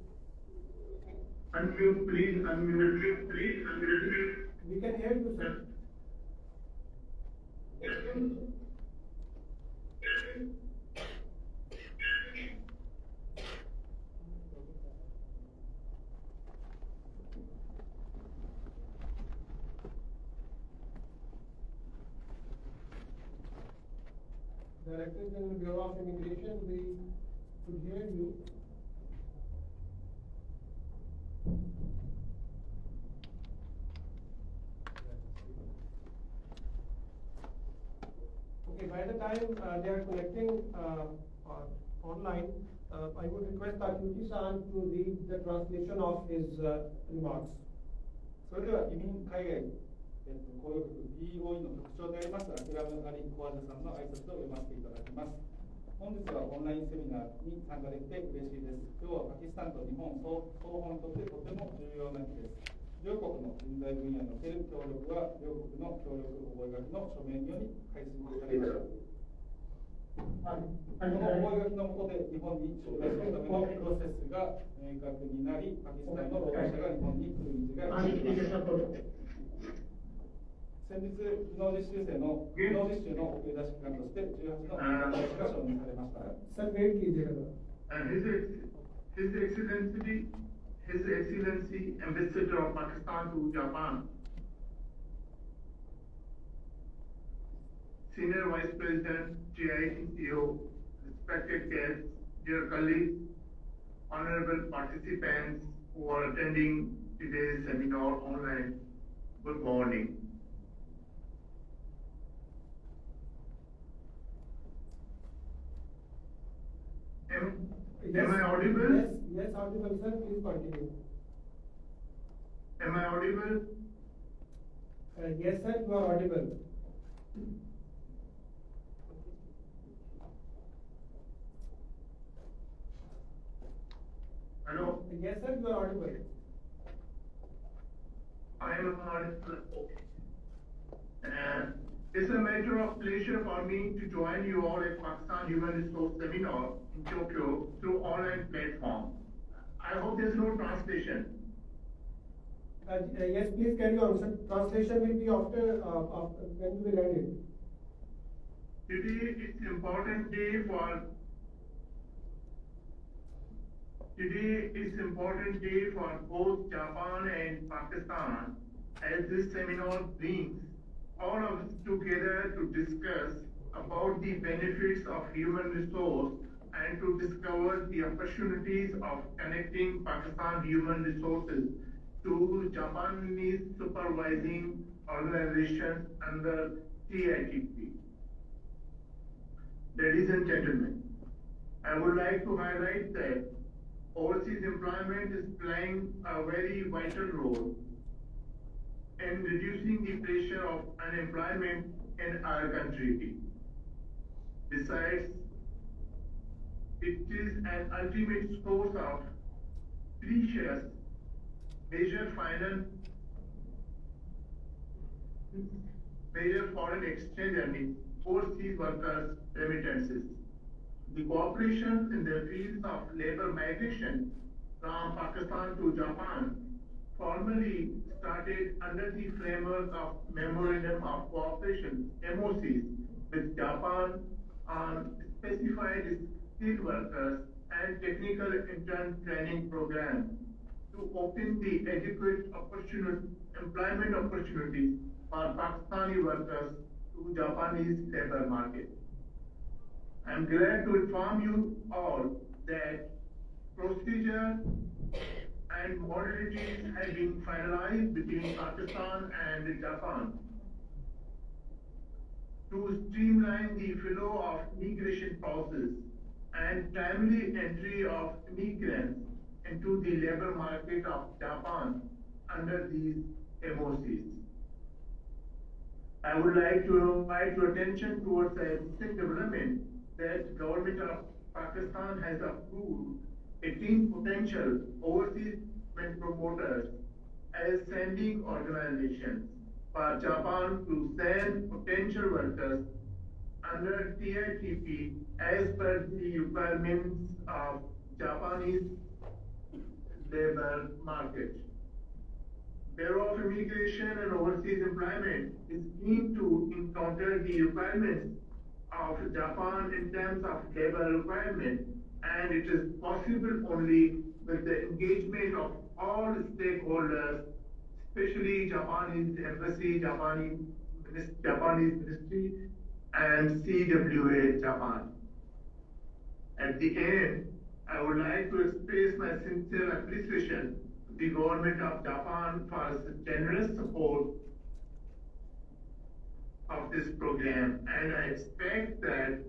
[SPEAKER 9] Unmute, please. Unmute. Please unmute.
[SPEAKER 1] We can hear you, sir. Director General Bureau of Immigration, we could hear you. Okay, by the time they are connecting online, I would request Takuchi-san to read the translation of his remarks.
[SPEAKER 2] それでは移民海外雇用局 BOE の局長でありますアキラム・アリ・コワズさんの挨拶を読ませていただきます。本日はオンラインセミナーに参加できて嬉しいです。今日はパキスタンと日本双方にとってとても重要な日です。両国の人材分野における協力は両国の協力覚書の署名により開始されました。この覚書の下で日本に招待するためのプロセスが明確になり、パキスタンの労働者が日本に来る道が開けます。先日、技能実習生の技能実習の送り出し機関として18の大使が承認されました。
[SPEAKER 1] Sir, wait, please.
[SPEAKER 9] His Excellency Ambassador of Pakistan to Japan, Senior Vice President, JITCO, respected guests, dear colleagues, honorable participants who are attending today's seminar online, good morning. Am I audible?
[SPEAKER 1] Yes, yes, audible, sir. Please continue.
[SPEAKER 9] Am I audible?
[SPEAKER 1] Yes, sir, you are audible.
[SPEAKER 9] Hello?
[SPEAKER 1] Yes, sir, you are audible.
[SPEAKER 9] I am audible. It's a matter of pleasure for me to join you all at Pakistan Human Resource Seminar in Tokyo through online platform. I hope there's no translation.
[SPEAKER 1] Yes, please carry on, sir. Translation will be after when we will end it.
[SPEAKER 9] Today is important day for both Japan and Pakistan, as this seminar brings all of us together to discuss about the benefits of human resource and to discover the opportunities of connecting Pakistan human resources to Japanese supervising organizations under TITP. Ladies and gentlemen, I would like to highlight that overseas employment is playing a very vital role in reducing the pressure of unemployment in our country. Besides, it is an ultimate source of precious major foreign exchange earnings, overseas workers' remittances. The cooperation in the fields of labor migration from Pakistan to Japan formally started under the framework of Memorandum of Cooperation, MOCs, with Japan on specified skilled workers and technical intern training programs to open the adequate employment opportunities for Pakistani workers to Japanese labor market. I am glad to inform you all that procedure and modalities have been finalized between Pakistan and Japan to streamline the flow of migration process and timely entry of migrants into the labor market of Japan under these MOCs. I would like to invite your attention towards a recent development that government of Pakistan has approved 18 potential overseas promoters as sending organizations for Japan to send potential workers under TITP as per the requirements of Japanese labor market. Bureau of Immigration and Overseas Employment is keen to encounter the requirements of Japan in terms of labor requirement, and it is possible only with the engagement of all stakeholders, especially Japanese embassy, Japanese ministry, and CWA Japan. At the end, I would like to express my sincere appreciation to the government of Japan for its generous support of this program, and I expect that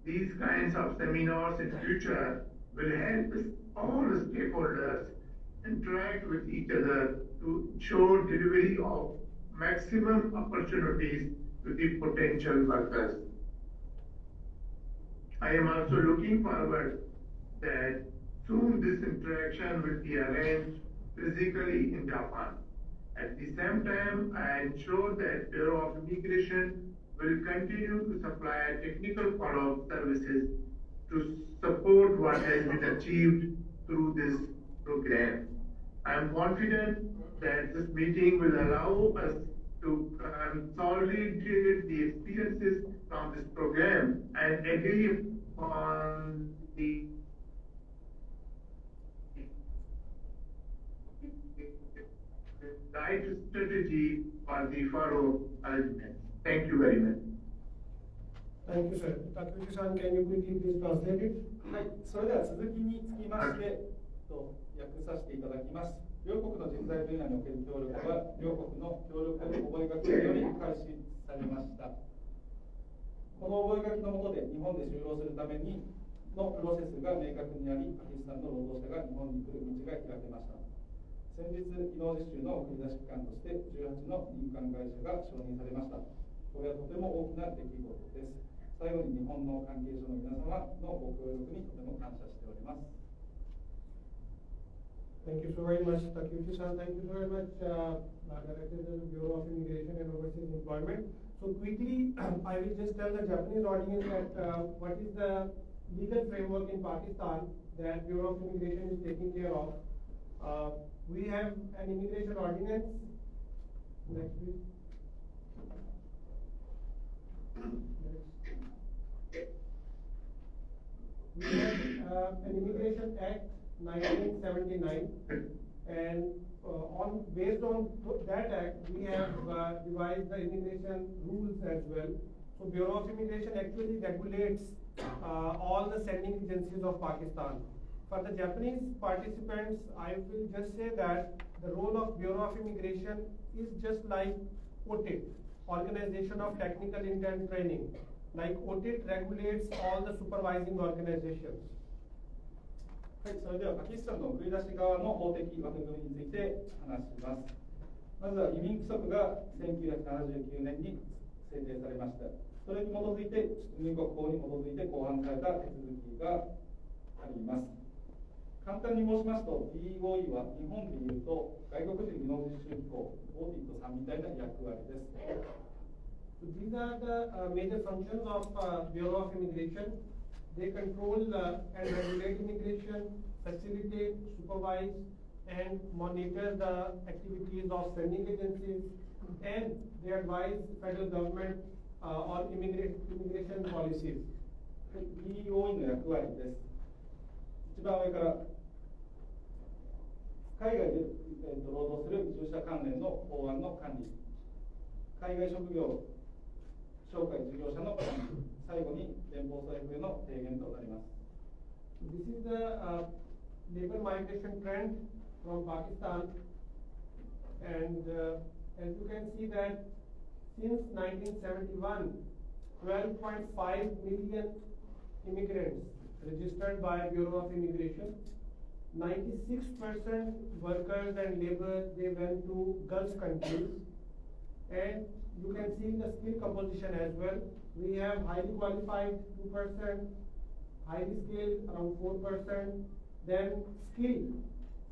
[SPEAKER 9] these kinds of seminars in future will help all the stakeholders interact with each other to ensure delivery of maximum opportunities to the potential workers. I am also looking forward that soon this interaction will be arranged physically in Japan. At the same time, I ensure that Bureau of Immigration will continue to supply technical follow-up services to support what has been achieved through this program. I am confident that this meeting will allow us to consolidate the experiences from this program and agree on the right strategy for the follow arrangement. Thank you very much.
[SPEAKER 1] Thank you, sir. Takuchi-san, can you quickly please translate it?
[SPEAKER 2] はい、それでは続きにつきまして、訳させていただきます。両国の人材分野における協力は、両国の協力覚書により開始されました。この覚書の下で日本で就労するために、のプロセスが明確にあり、パキスタンの労働者が日本に来る道が開けました。先日、技能実習の送り出し機関として18の民間会社が承認されました。これはとても大きな出来事です。最後に日本の関係者の皆様のご協力にとても感謝しております。
[SPEAKER 1] Thank you so very much, Takeuchi-san. Thank you so very much, Director of the Bureau of Immigration and Overseas Employment. So quickly, I will just tell the Japanese audience that what is the legal framework in Pakistan that Bureau of Immigration is taking care of. We have an immigration ordinance. Next, please. We have an Immigration Act 1979, and based on that act, we have devised the immigration rules as well. So Bureau of Immigration actually regulates all the sending agencies of Pakistan. For the Japanese participants, I will just say that the role of Bureau of Immigration is just like OTIT, Organization of Technical Intent Training. Like OTIT regulates all the supervising organizations.
[SPEAKER 2] はい、それではパキスタンの送り出し側の法的枠組みについて話します。まずは移民規則が1979年に制定されました。それに基づいて、出入国法に基づいて公判された手続きがあります。簡単に申しますと、DOE は日本でいうと外国人技能実習機構、OTIT さんみたいな役割です。
[SPEAKER 1] So these are the major functions of Bureau of Immigration. They control and regulate immigration, facilitate, supervise, and monitor the activities of sending agencies, and they advise federal government on immigration policies.
[SPEAKER 2] DOE の役割です。一番上から海外で、労働する移住者関連の法案の管理、海外職業紹介事業者の管理、最後に連邦政府への提言となります。
[SPEAKER 1] This is the labor migration trend from Pakistan, and as you can see that since 1971, 12.5 million immigrants registered by Bureau of Immigration. 96% workers and labor, they went to Gulf countries, and you can see the skill composition as well. We have highly qualified 2%, highly skilled around 4%, then skilled,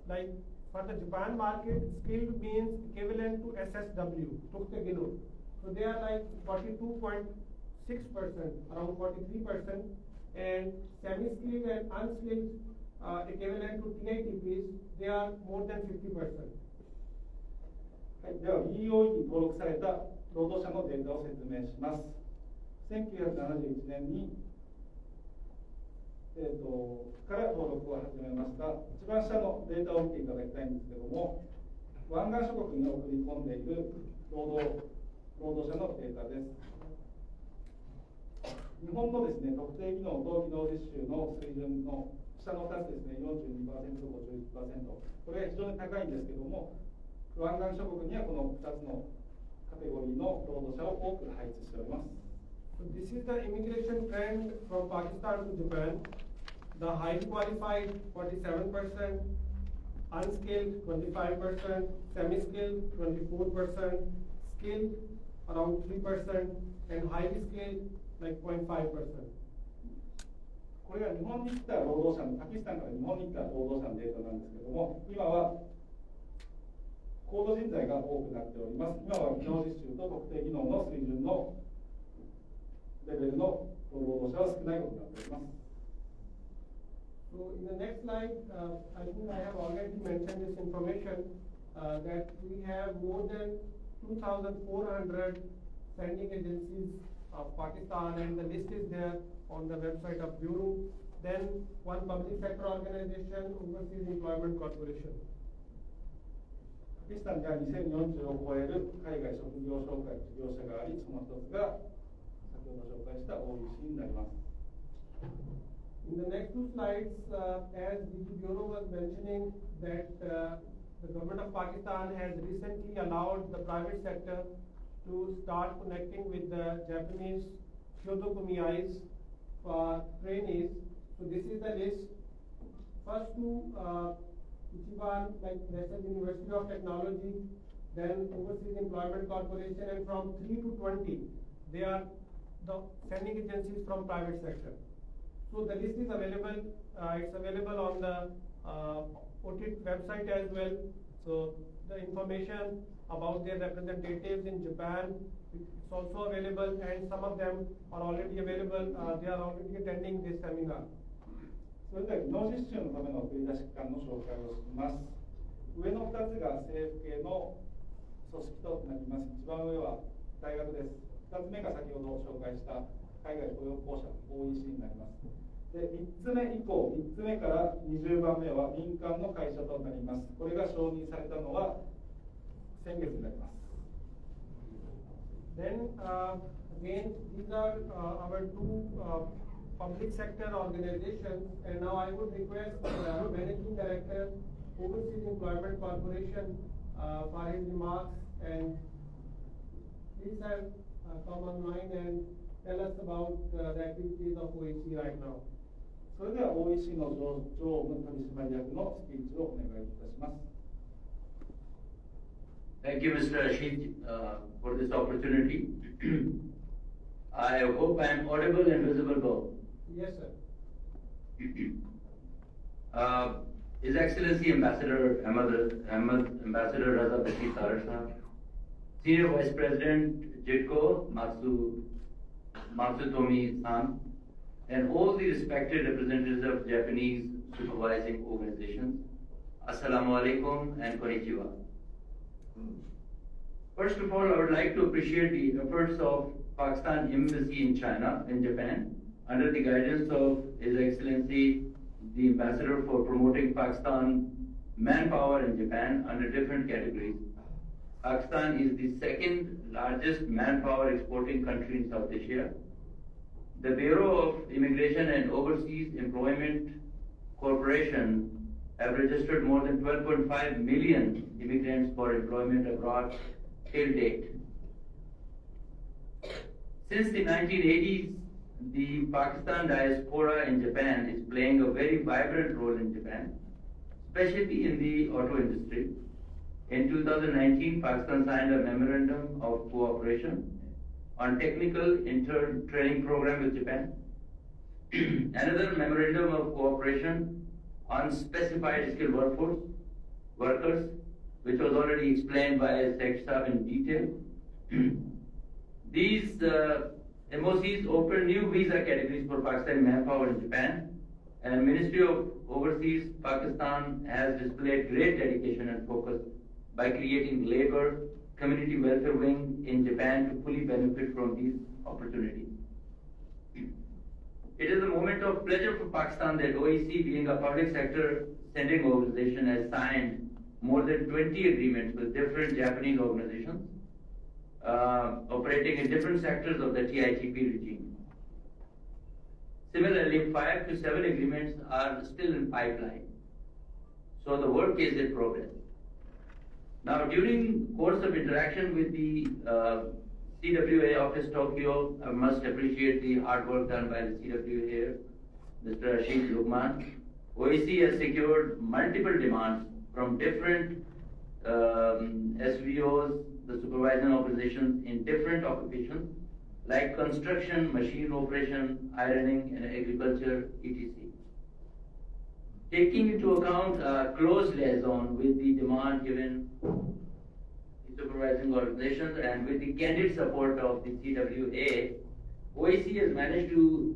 [SPEAKER 1] like for the Japan market, skilled means equivalent to SSW, Tukte Gino. So they are like 42.6%, around 43%, and semi-skilled and unskilled equivalent to TITPs, they are more than 50%.
[SPEAKER 2] はい、では DOE に登録された労働者のデータを説明します。1971年に、から登録を始めました。一番下のデータを見ていただきたいんですけども、湾岸諸国に送り込んでいる労働者のデータです。日本のですね、特定技能と技能実習の水準の下の2つですね、42%、51%、これが非常に高いんですけども、湾岸諸国にはこの2つのカテゴリーの労働者を多く配置しております。
[SPEAKER 1] So this is the immigration trend from Pakistan to Japan. The highly qualified 47%, unskilled 25%, semi-skilled 24%, skilled around 3%, and highly skilled like 0.5%.
[SPEAKER 2] これが日本に来た労働者の、パキスタンから日本に来た労働者のデータなんですけども、今は高度人材が多くなっております。今は技能実習と特定技能の水準のレベルの労働者は少ないことになっております。
[SPEAKER 1] So in the next slide, I think I have already mentioned this information that we have more than 2,400 sending agencies of Pakistan, and the list is there on the website of Bureau. Then one public sector organization, Overseas Employment Corporation.
[SPEAKER 2] パキスタンには2040を超える海外職業紹介事業者があり、その一つが先ほど紹介した OEC になります。
[SPEAKER 1] In the next two slides, as DG Bureau was mentioning that the government of Pakistan has recently allowed the private sector to start connecting with the Japanese Kyoto Kumiais for trainees. So this is the list. First two, Ichiban, like National University of Technology, then Overseas Employment Corporation, and from 3 to 20, they are the sending agencies from private sector. So the list is available. It's available on the OTIT website as well. So the information about their representatives in Japan, it's also available, and some of them are already available. They are already attending this seminar.
[SPEAKER 2] それでは技能実習のための振り出し機関の紹介をします。上の2つが政府系の組織となります。一番上は大学です。2つ目が先ほど紹介した海外雇用公社 OEC になります。で、3つ目以降、3つ目から20番目は民間の会社となります。これが承認されたのは先月になります。
[SPEAKER 1] Then again, these are our two public sector organizations, and now I would request Managing Director, Overseas Employment Corporation, for his remarks, and please have come online and tell us about the activities of OEC right now.
[SPEAKER 2] それでは OEC の常務取締役のスピーチをお願いいたします。
[SPEAKER 10] Thank you, Mr. Rashid, for this opportunity. I hope I am audible and visible.
[SPEAKER 1] Yes, sir.
[SPEAKER 10] His Excellency Ambassador Ambassador Raza Bashir Sahab, Senior Vice President JITCO Matsutomi San, and all the respected representatives of Japanese supervising organizations, Assalamu alaikum and konnichiwa. First of all, I would like to appreciate the efforts of Pakistan Embassy in China and Japan under the guidance of His Excellency the Ambassador for promoting Pakistan manpower in Japan under different categories. Pakistan is the second largest manpower exporting country in South Asia. The Bureau of Immigration and Overseas Employment Corporation have registered more than 12.5 million immigrants for employment abroad till date. Since the 1980s, the Pakistan diaspora in Japan is playing a very vibrant role in Japan, especially in the auto industry. In 2019, Pakistan signed a memorandum of cooperation on technical intern training program with Japan. Another memorandum of cooperation on specified skilled workers, which was already explained by Sheikh Saab in detail. These MOCs open new visa categories for Pakistani manpower in Japan, and Ministry of Overseas Pakistan has displayed great dedication and focus by creating labor community welfare wing in Japan to fully benefit from these opportunities. It is a moment of pleasure for Pakistan that OEC, being a public sector sending organization, has signed more than 20 agreements with different Japanese organizations operating in different sectors of the TITP regime. Similarly, 5 to 7 agreements are still in pipeline. So the work is in progress. Now, during course of interaction with the CWA office Tokyo, I must appreciate the hard work done by the CWA here, Mr. Rashid Luqman. OEC has secured multiple demands from different SVOs, the supervising organizations in different occupations like construction, machine operation, ironing, and agriculture, etc. Taking into account a close liaison with the demand given the supervising organizations and with the candid support of the CWA, OEC has managed to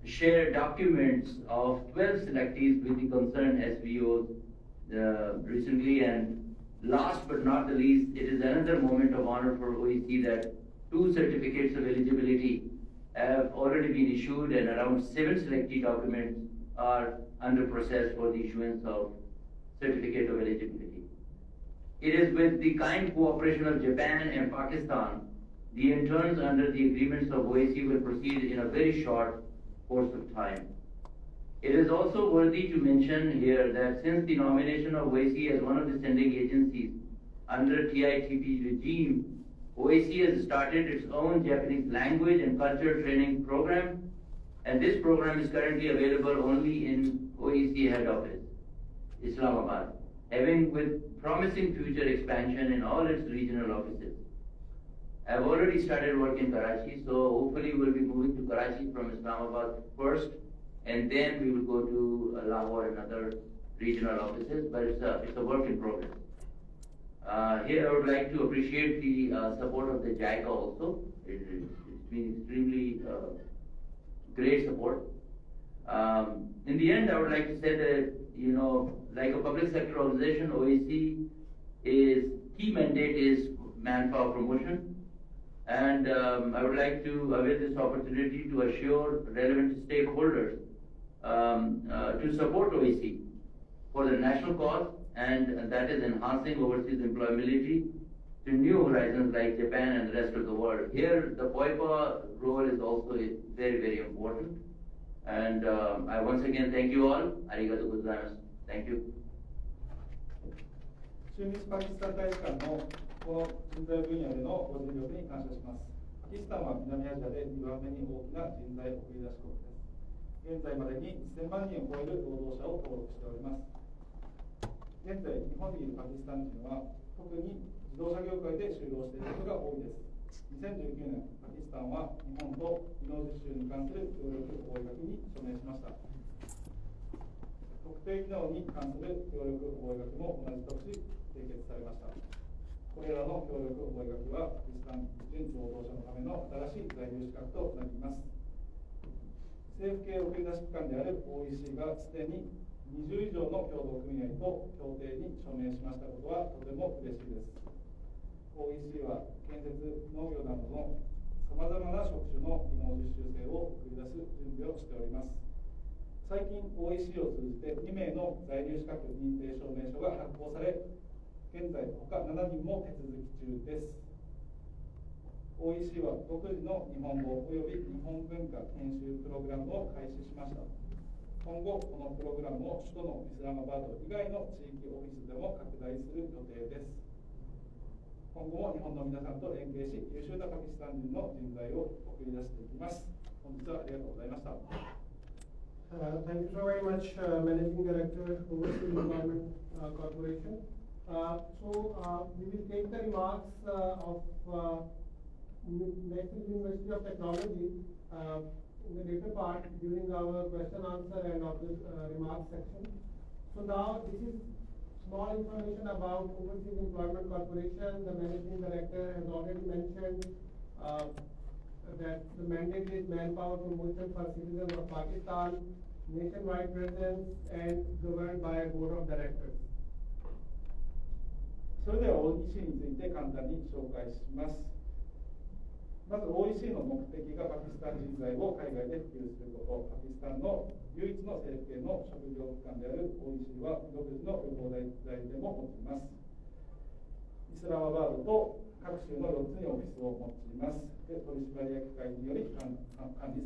[SPEAKER 10] share documents of 12 selectees with the concerned SVOs recently, and last but not the least, it is another moment of honor for OEC that 2 certificates of eligibility have already been issued and around 7 selectee documents are under process for the issuance of certificate of eligibility. It is with the kind cooperation of Japan and Pakistan, the interns under the agreements of OEC will proceed in a very short course of time. It is also worthy to mention here that since the nomination of OEC as one of the sending agencies under TITP regime, OEC has started its own Japanese language and culture training program And this program is currently available only in OEC head office, Islamabad, having with promising future expansion in all its regional offices. I've already started work in Karachi, so hopefully we'll be moving to Karachi from Islamabad first, and then we will go to Lahore and other regional offices, but it's a work in progress. Here I would like to appreciate the support of the JICA also. It's been extremely great support. In the end, I would like to say that, like a public sector organization, OEC is key mandate is manpower promotion. And I would like to avail this opportunity to assure relevant stakeholders to support OEC for the national cause, and that is enhancing overseas employability to new horizons like Japan and the rest of the world. Here, the POIPA role is also very, very important. And I once again thank you all. Arigato gozaimasu. Thank you.
[SPEAKER 2] 駐日パキスタン大使館のこの人材分野でのご尽力に感謝します。パキスタンは南アジアで2番目に大きな人材送り出し国です。現在までに1000万人を超える労働者を登録しております。現在、日本にいるパキスタン人は特に自動車業界で就労している人が多いです。2019年、パキスタンは日本と技能実習に関する協力合意書に署名しました。特定技能に関する協力合意書も同じ年締結されました。これらの協力合意書はパキスタン人労働者のための新しい在留資格となります。政府系送り出し機関である OEC がすでに20以上の協同組合と協定に署名しましたことはとても嬉しいです。OEC は建設、農業などのさまざまな職種の技能実習生を送り出す準備をしております。最近 OEC を通じて2名の在留資格認定証明書が発行され、現在他7人も手続き中です。OEC は独自の日本語及び日本文化研修プログラムを開始しました。今後このプログラムを首都のイスラマバード以外の地域オフィスでも拡大する予定です。今後も日本の皆さんと連携し、優秀なパキスタン人の人材を送り出していきます。本日はありがとうございました。
[SPEAKER 1] Thank you so very much, Managing Director, Overseas Employment Corporation. We will take the remarks of National University of Technology in the later part during our question answer and of the remarks section. So now this is small information about Overseas Employment Corporation. The Managing Director has already mentioned that the mandate is manpower promotion for citizens of Pakistan, nationwide presence, and governed by a board of directors.
[SPEAKER 2] それでは OEC について簡単に紹介します。まず OEC の目的がパキスタン人材を海外で普及すること。パキスタンの唯一の政府系の職業機関である OEC は独自の旅行代理店も持っています。イスラマバードと各州の4つにオフィスを持っています。で、取締役会により管理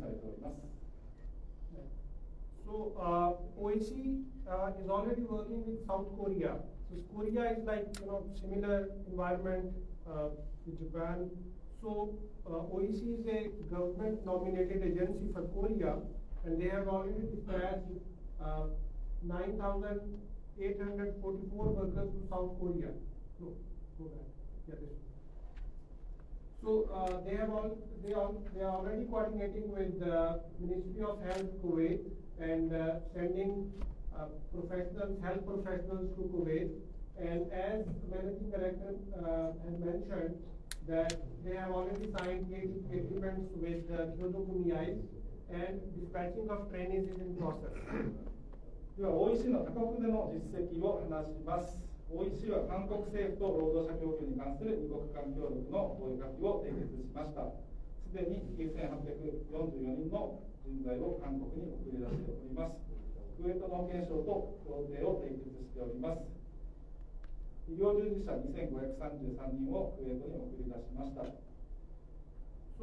[SPEAKER 2] されております。
[SPEAKER 1] So OEC is already working with South Korea. So Korea is like similar environment with Japan. So OEC is a government-nominated agency for Korea, and they have already dispatched 9,844 workers to South Korea. No, go back. Yeah, this. So they are already coordinating with the Ministry of Health Kuwait and sending health professionals to Kuwait. And as the Managing Director has mentioned, that they have already signed agreements with Kyoto Kumiai, and dispatching of trainees is in process.
[SPEAKER 2] では OEC の他国での実績を話します。OEC は韓国政府と労働者供給に関する二国間協力の合意書きを締結しました。すでに9844人の人材を韓国に送り出しております。クウェート農研省と協定を締結しております。医療従事者2533人をクウェートに送り出しました。で、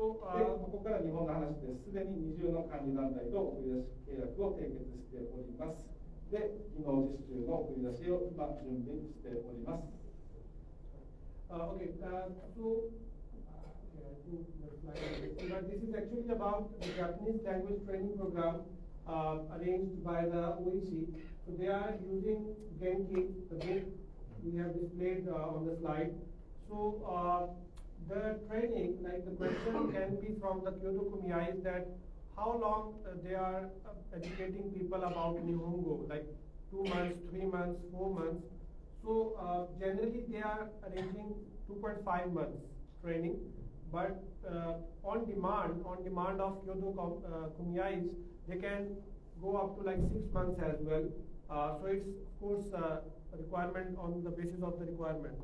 [SPEAKER 2] ここから日本の話です。すでに20の管理団体と送り出し契約を締結しております。で、技能実習の送り出しを今準備しております。
[SPEAKER 1] Okay, so Okay, I think the slide is missing, but this is actually about the Japanese language training program arranged by the OEC. So they are using Genki, the book we have displayed on the slide. So the training, like the question can be from the Kyoto Kumiai that how long they are educating people about Nihongo, like 2 months, 3 months, 4 months. So generally they are arranging 2.5 months training, but on demand of Kyoto Kumiais, they can go up to like 6 months as well. So it's of course a requirement on the basis of the requirement.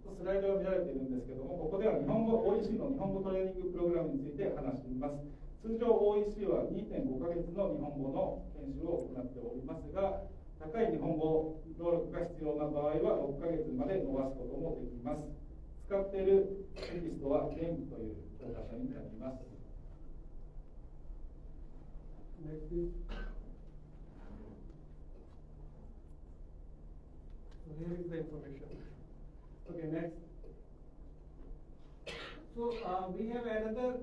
[SPEAKER 2] スライドが見られているんですけども、ここでは日本語 OEC の日本語トレーニングプログラムについて話しています。通常 OEC は 2.5 ヶ月の日本語の研修を行っておりますが、高い日本語能力が必要な場合は6ヶ月まで伸ばすこともできます。使っているテキストは元気という教科書になります。
[SPEAKER 1] Next is, so here is the information. Okay, next. So we have another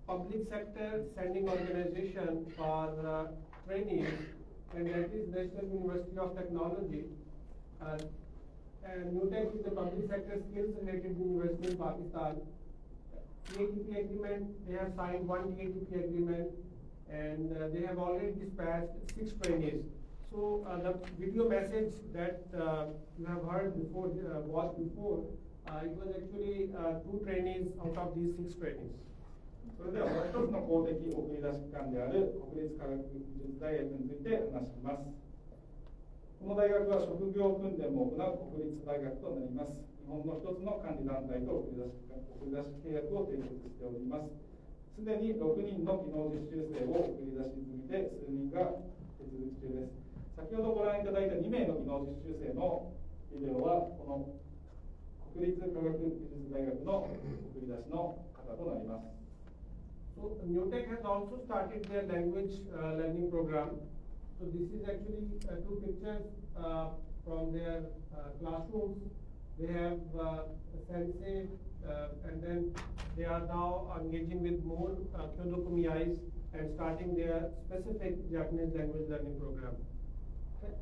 [SPEAKER 1] public sector sending organization for trainees, and that is National University of Technology. And NUTEC is the public sector skills related university in Pakistan. DATP agreement, they have signed 1 DATP agreement, and they have already dispatched 6 trainees. So the video message that you have heard before, watched before, it was actually 2 trainees out of these 6 trainees.
[SPEAKER 2] それではもう一つの公的送り出し機関である国立科学技術大学について話します。この大学は職業訓練も行う国立大学となります。日本の一つの管理団体と送り出し契約を締結しております。すでに6人の技能実習生を送り出し済みで、数人が手続き中です。先ほどご覧いただいた2名の技能実習生のビデオは、この国立科学技術大学の送り出しの方となります。
[SPEAKER 1] So NUTEC has also started their language learning program. So this is actually 2 pictures from their classrooms. They have a sensei, and then they are now engaging with more Kyoto Kumiais and starting their specific Japanese language learning program.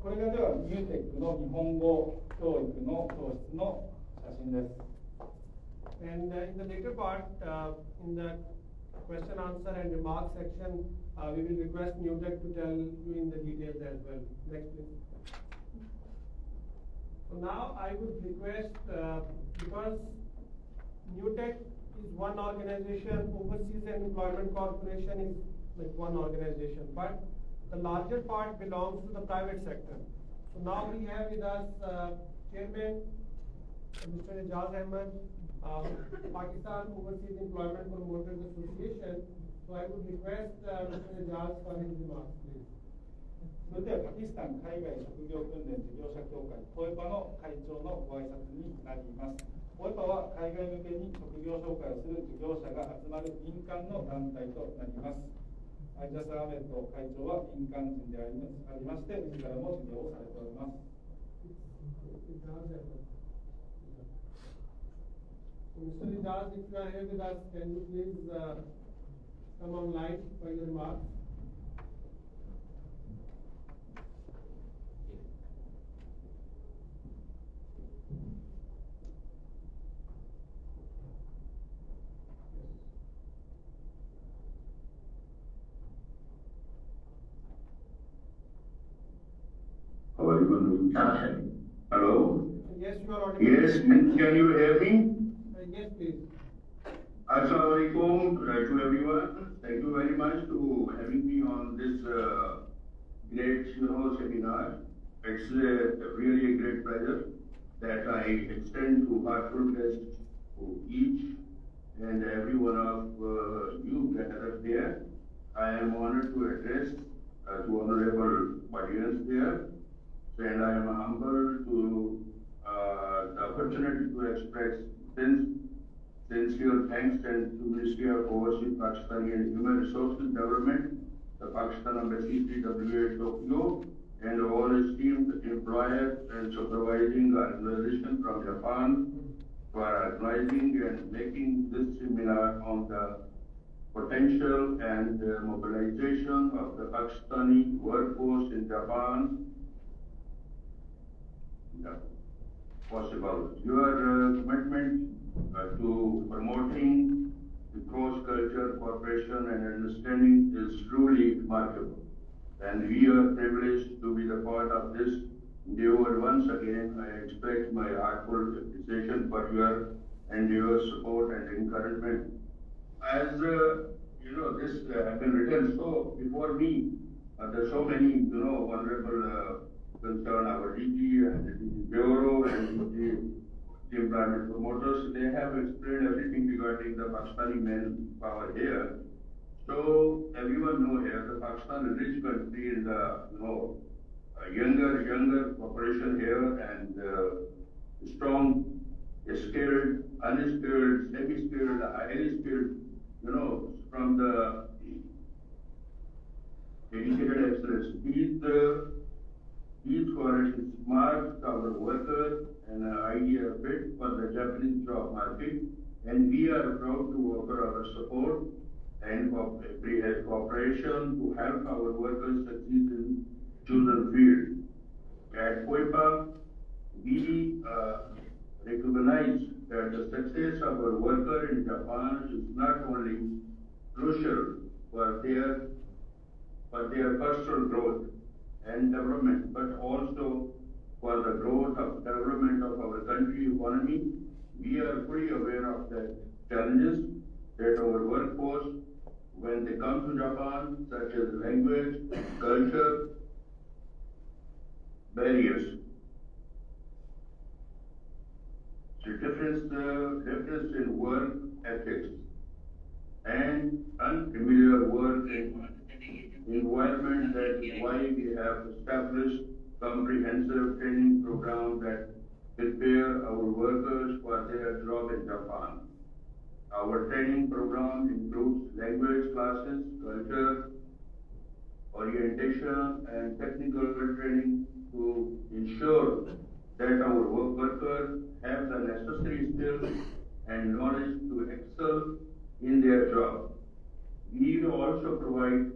[SPEAKER 2] これがでは NUTEC の日本語教育の教室の写真です。
[SPEAKER 1] And in the later part, in the question answer and remark section, we will request NUTEC to tell you in the details as well. Next please. So now I would request, because NUTEC is one organization, Overseas and Employment Corporation is like one organization, but the larger part belongs to the private sector. So now we have with us Chairman Mr. Ijaz Ahmed, Pakistan Overseas Employment Promoters Association. So I would request Mr. Ijaz for his remarks, please.
[SPEAKER 2] それではパキスタン海外職業訓練事業者協会ポエパの会長のご挨拶になります。ポエパは海外向けに職業紹介をする事業者が集まる民間の団体となります。アイジャス・アーメット会長は民間人でありまして、自らも事業をされております。
[SPEAKER 1] Mr. Ijaz, if you are here with us, can you please come online for your remarks?
[SPEAKER 9] How are you going to Hello?
[SPEAKER 1] Yes, you are audible.
[SPEAKER 9] Yes, can you hear me?
[SPEAKER 1] Yes, please.
[SPEAKER 9] Assalamualaikum to everyone. Thank you very much to having me on this great seminar. It's really a great pleasure that I extend to heartfelt to each and every one of you gathered there. I am honored to address to honorable audience there, and I am humbled to the opportunity to express sincere thanks and to Ministry of Overseas Pakistani and Human Resources Development, the Pakistan Embassy, TWA Tokyo, and all esteemed employers and supervising organizations from Japan
[SPEAKER 4] for organizing and making this seminar on the potential and mobilization of the Pakistani workforce in Japan possible. Your commitment to promoting the cross-cultural cooperation and understanding is truly remarkable. And we are privileged to be the part of this endeavor. Once again, I express my heartfelt appreciation for your endeavor, support and encouragement. As this has been written so before me, there are so many, vulnerable concern, our DG and the Bureau and the employment promoters, they have explained everything regarding the Pakistani manpower here. So everyone know here, the Pakistan is a rich country in the, younger population here and strong, skilled, unskilled, semi-skilled, highly skilled, from the dedicated excellence. These qualities mark our workers and idea fit for the Japanese job market, and we are proud to offer our support and cooperation to help our workers succeed in chosen field. At COIPA, we recognize that the success of our worker in Japan is not only crucial for their personal growth and development, but also for the growth of development of our country economy. We are fully aware of the challenges that our workforce, when they come to Japan, such as language, culture, barriers. The difference in work ethics and unfamiliar work environment. That is why we have established comprehensive training program that prepare our workers for their job in Japan. Our training program includes language classes, culture, orientation, and technical training to ensure that our workers have the necessary skills and knowledge to excel in their job. We also provide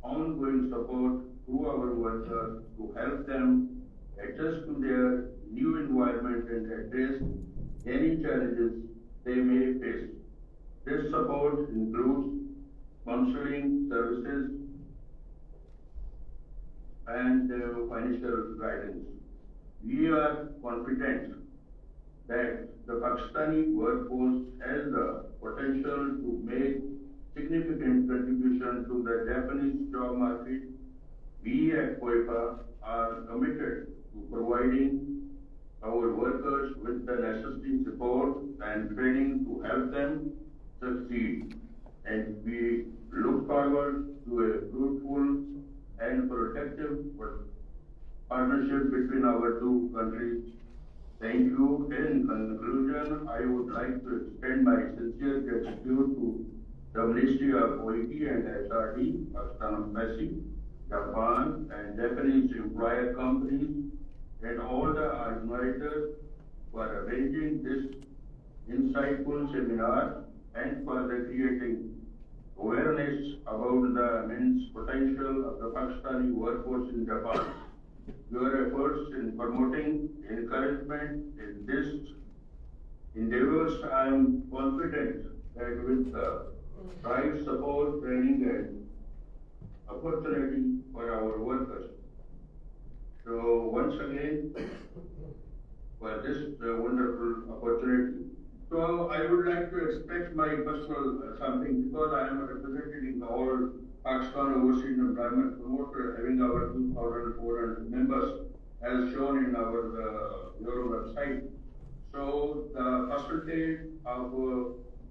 [SPEAKER 4] ongoing support to our workers to help them adjust to their new environment and address any challenges they may face. This support includes counseling services and financial guidance. We are confident that the Pakistani workforce has the potential to make significant contribution to the Japanese job market. We at COIPA are committed to providing our workers with the necessary support and training to help them succeed. And we look forward to a fruitful and productive partnership between our two countries. Thank you. In conclusion, I would like to extend my sincere gratitude to the Ministry of OIT and SRD, Pakistan Embassy, Japan, and Japanese employer companies, and all the organizers for arranging this insightful seminar and for creating awareness about the immense potential of the Pakistani workforce in Japan. Your efforts in promoting encouragement in this endeavors, I am confident that with the right support, training, and opportunity for our workers. So once again, for this wonderful opportunity. So I would like to express my personal something, because I am representing all Pakistan Overseas Employment Promoter, having our 2,400 members, as shown in our Bureau website. So the percentage of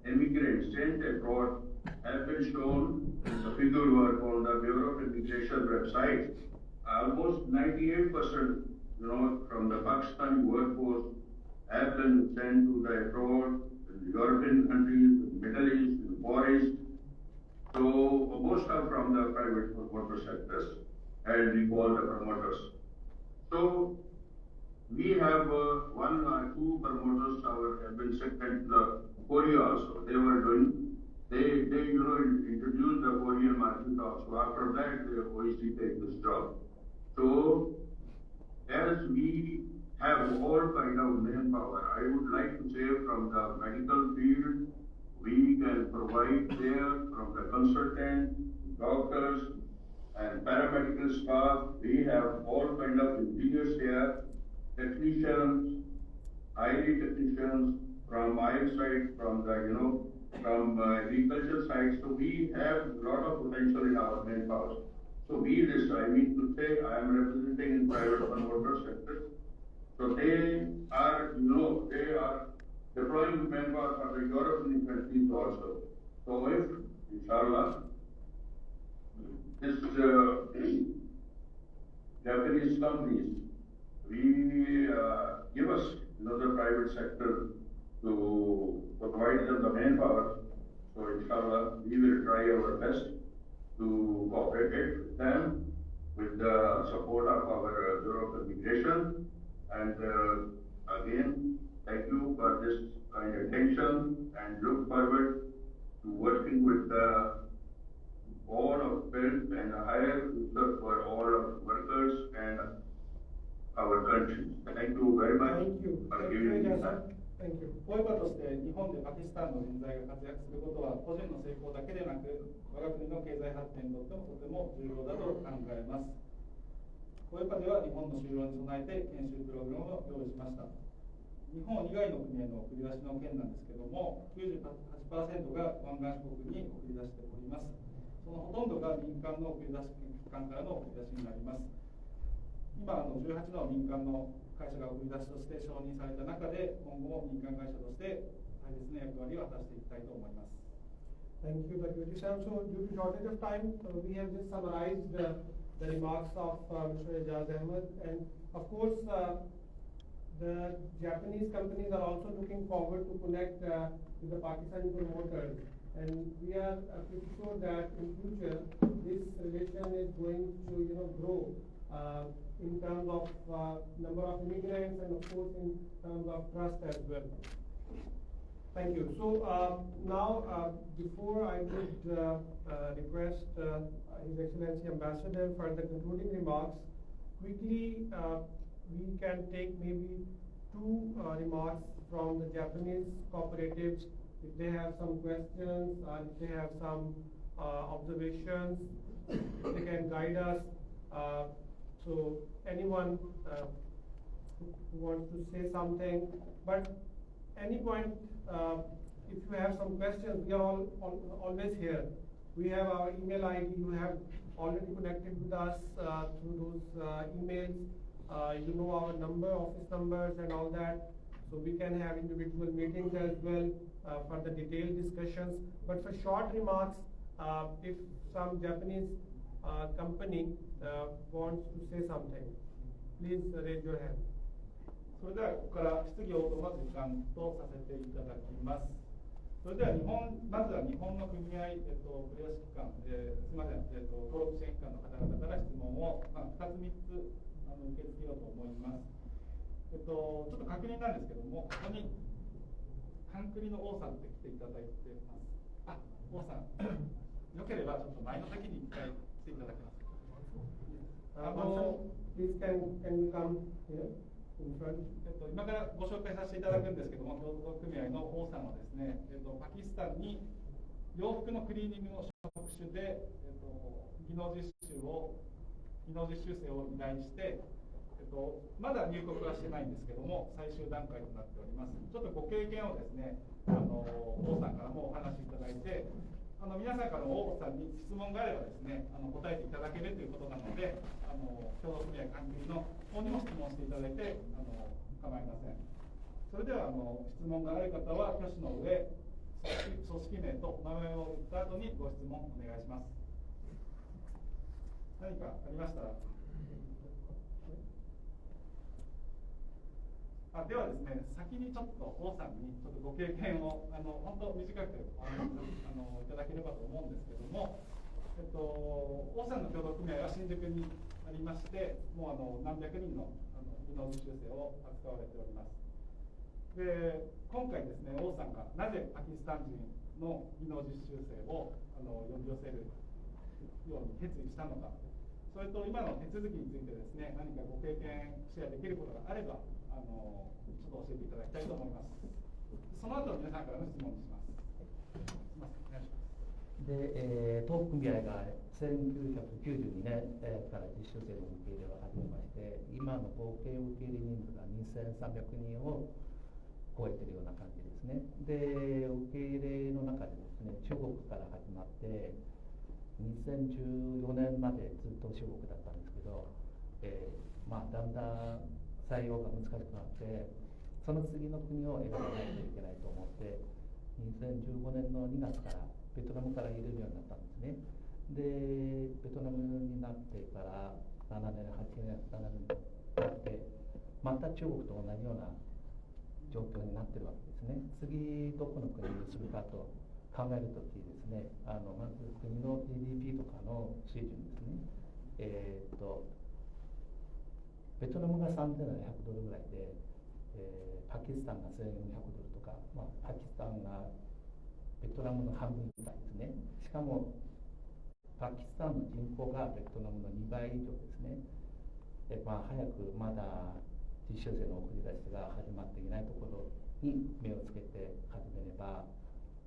[SPEAKER 4] immigrants sent abroad have been shown. The figure work on the Bureau of Immigration website. Almost 98%, from the Pakistani workforce have been sent to the abroad, in the European countries, the Middle East, the Far East. So most are from the private promoter sectors, and we call the promoters. So
[SPEAKER 9] we have two promoters have been sent to the Korea also. They were doing, they introduced the Korean market also. After that, the OEC take this job. So, as we have all kind of manpower, I would like to say from the medical field, we can provide there from the consultant, doctors, and paramedical staff. We have all kind of engineers here, technicians, IT technicians from mine side, from the from agriculture side. So we have a lot of potential in our manpower. So we this I mean to say I am representing in private converter sector. So they are they are deploying manpower for the European countries also. So if inshallah this Japanese companies we give us another private sector to provide them the manpower. So inshallah we will try our best to cooperate with them with the support of our Bureau of Immigration. And again, thank you for this kind of attention and look forward to working with the Board of Health and higher future for all of workers and our country. Thank you very much for giving me time.
[SPEAKER 1] Thank you.
[SPEAKER 2] こういう場として日本でパキスタンの人材が活躍することは個人の成功だけでなく我が国の経済発展にとってもとても重要だと考えます。こういう場では日本の就労に備えて研修プログラムを用意しました。日本以外の国への送り出しの件なんですけども 98% が湾岸諸国に送り出しております。そのほとんどが民間の送り出し機関からの送り出しになります。今18の民間の会社が送り出しとして承認された中で今後も民間会社として大切な役割を果たしていきたいと思います。
[SPEAKER 1] Thank you, Dr. Sam. So, due to shortage of time, we have just summarized the remarks of Mr. Ijaz Ahmed, and of course, the Japanese companies are also looking forward to connect with the Pakistani promoters, and we are pretty sure that in future this relation is going to grow in terms of number of immigrants and of course in terms of trust as well. Thank you. So now, before I would request His Excellency Ambassador for the concluding remarks, quickly we can take maybe two remarks from the Japanese cooperatives. If they have some questions, if they have some observations, they can guide us. So anyone who wants to say something, but any point, if you have some questions, we are always here. We have our email ID. You have already connected with us through those emails. You know our number, office numbers and all that. So we can have individual meetings as well for the detailed discussions. But for short remarks, if some Japanese company wants to say something, please raise your hand.
[SPEAKER 2] それではここから質疑応答の時間とさせていただきます。それではまずは日本の組合、繰り出し機関、すみません、登録支援機関の方々から質問を、2つ3つ受け付けようと思います。ちょっと確認なんですけども、ここにカンクリの王さんって来ていただいてます。あ、王さん、よければちょっと前の席に一回来ていただけますか。
[SPEAKER 1] Please can you come here in front?
[SPEAKER 2] 今からご紹介させていただくんですけども、協同組合の王さんはですね、パキスタンに洋服のクリーニングの職種で、技能実習生を依頼して、まだ入国はしてないんですけども、最終段階となっております。ちょっとご経験をですね、王さんからもお話しいただいて、皆さんからも王さんに質問があればですね、答えていただけるということなので、協同組合関係の方にも質問していただいて構いません。それでは質問がある方は挙手の上、組織名と名前を言った後にご質問お願いします。何かありましたら。ではですね、先にちょっと王さんにちょっとご経験を本当短くいただければと思うんですけども、王さんの協同組合は新宿にありまして、もう何百人の技能実習生を扱われております。で、今回ですね、王さんがなぜパキスタン人の技能実習生を呼び寄せるように決意したのか、それと今の手続きについてですね、何かご経験シェアできることがあれば、ちょっと教えていただきたいと思います。その後皆さんからの質問にします。すみません、お願いします。
[SPEAKER 11] で、東北組合が1992年から実習生の受け入れを始めまして、今の合計受け入れ人数が2300人を超えているような感じですね。で、受け入れの中でですね、中国から始まって、2014年までずっと中国だったんですけど、だんだん採用が難しくなって、その次の国を選ばないといけないと思って、2015年の2月からベトナムから入れるようになったんですね。で、ベトナムになってから7年、8年、7年経って、また中国と同じような状況になってるわけですね。次、どこの国にするかと考えるときですね、まず国の GDP とかの水準ですね。ベトナムが3700ドルぐらいで、パキスタンが1400ドルとか、パキスタンがベトナムの半分以下ですね。しかも、パキスタンの人口がベトナムの2倍以上ですね。早くまだ実習生の送り出しが始まっていないところに目をつけて始めれば、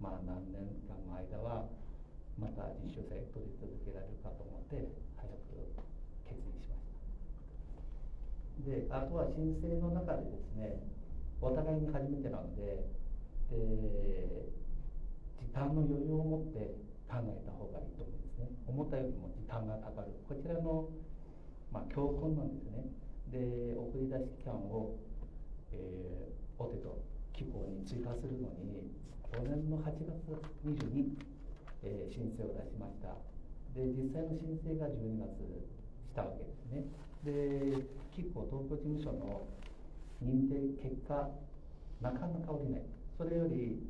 [SPEAKER 11] 何年間の間はまた実習生取り続けられるかと思って早く決意しました。で、あとは申請の中でですね、お互いに初めてなので、時間の余裕を持って考えた方がいいと思うんですね。思ったよりも時間がかかる。こちらの、教訓なんですね。で、送り出し期間を、お手と機構に追加するのに、去年の8月22日、申請を出しました。で、実際の申請が12月したわけですね。で、機構東京事務所の認定結果、なかなか下りない。それより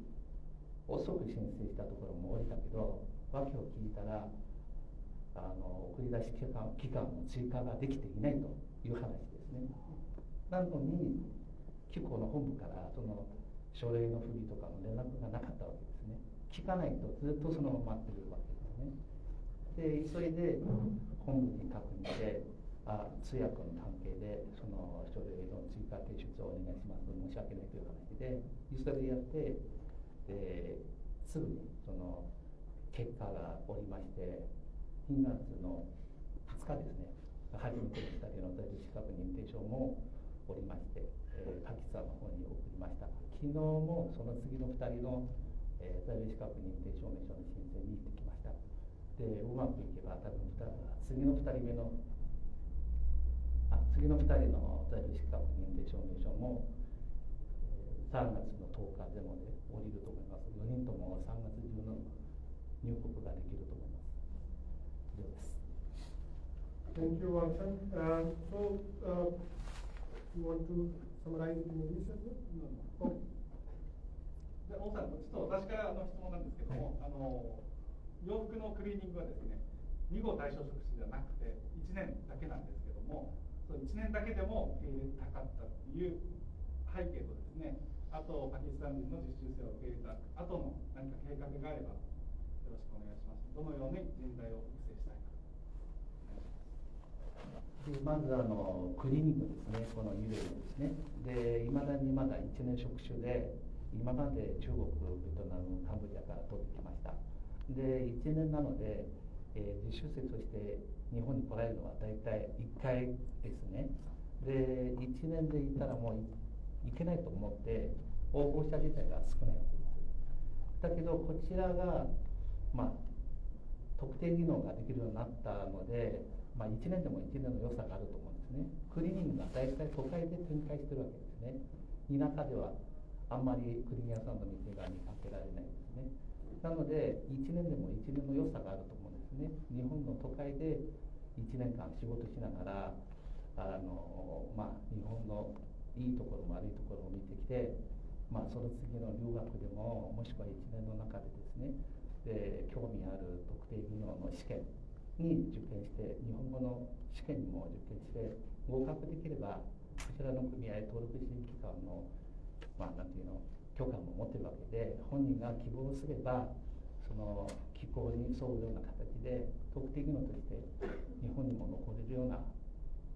[SPEAKER 11] 遅く申請したところも下りたけど、訳を聞いたら、送り出し期間の追加ができていないという話ですね。なのに、機構の本部からその書類の不備とかの連絡がなかったわけですね。聞かないとずっとそのまま待ってるわけですね。で、急いで本部に確認して、通訳の関係でその書類の追加提出をお願いします。申し訳ないという話で、急いでやって、すぐにその結果がおりまして、2月の2日ですね、初めての2人の在留資格認定証もおりまして、パキスタンの方に送りました。昨日もその次の2人の、在留資格認定証明書の申請に行ってきました。で、うまくいけば多分次の2人の在留資格認定証明書も、3月の10日でもで降りると思います。4人とも3月中の入国ができると思います。以上です。
[SPEAKER 1] Thank you, Wang-san. You want to summarize in English as well?
[SPEAKER 2] No. で、王さん、ちょっと私からの質問なんですけども、洋服のクリーニングはですね、2号対象職種ではなくて、1年だけなんですけども、その1年だけでも受け入れたかったっていう背景とですね、あとパキスタン人の実習生を受け入れた後の何か計画があれば、よろしくお願いします。どのように人材を育成したいか。
[SPEAKER 11] まずクリーニングですね、このユレですね。で、いまだにまだ1年職種で、今まで中国、ベトナム、カンボジアから取ってきました。で、1年なので、実習生として日本に来られるのは大体1回ですね。で、1年で行ったらもう行けないと思って、応募者自体が少ないわけです。だけど、こちらが、特定技能ができるようになったので、1年でも1年の良さがあると思うんですね。クリーニングが大体都会で展開してるわけですね。田舎ではあんまりクリーニング屋さんの店が見かけられないですね。なので、1年でも1年の良さがあると思うんですね。日本の都会で1年間仕事しながら、日本のいいところも悪いところを見てきて、その次の留学でも、もしくは1年の中でですね、興味ある特定技能の試験に受験して、日本語の試験にも受験して、合格できれば、ちらの組合登録支持機関の、なんていうの、許可も持ってるわけで、本人が希望すれば、その機構に沿うような形で、特定技能として日本にも残れるような、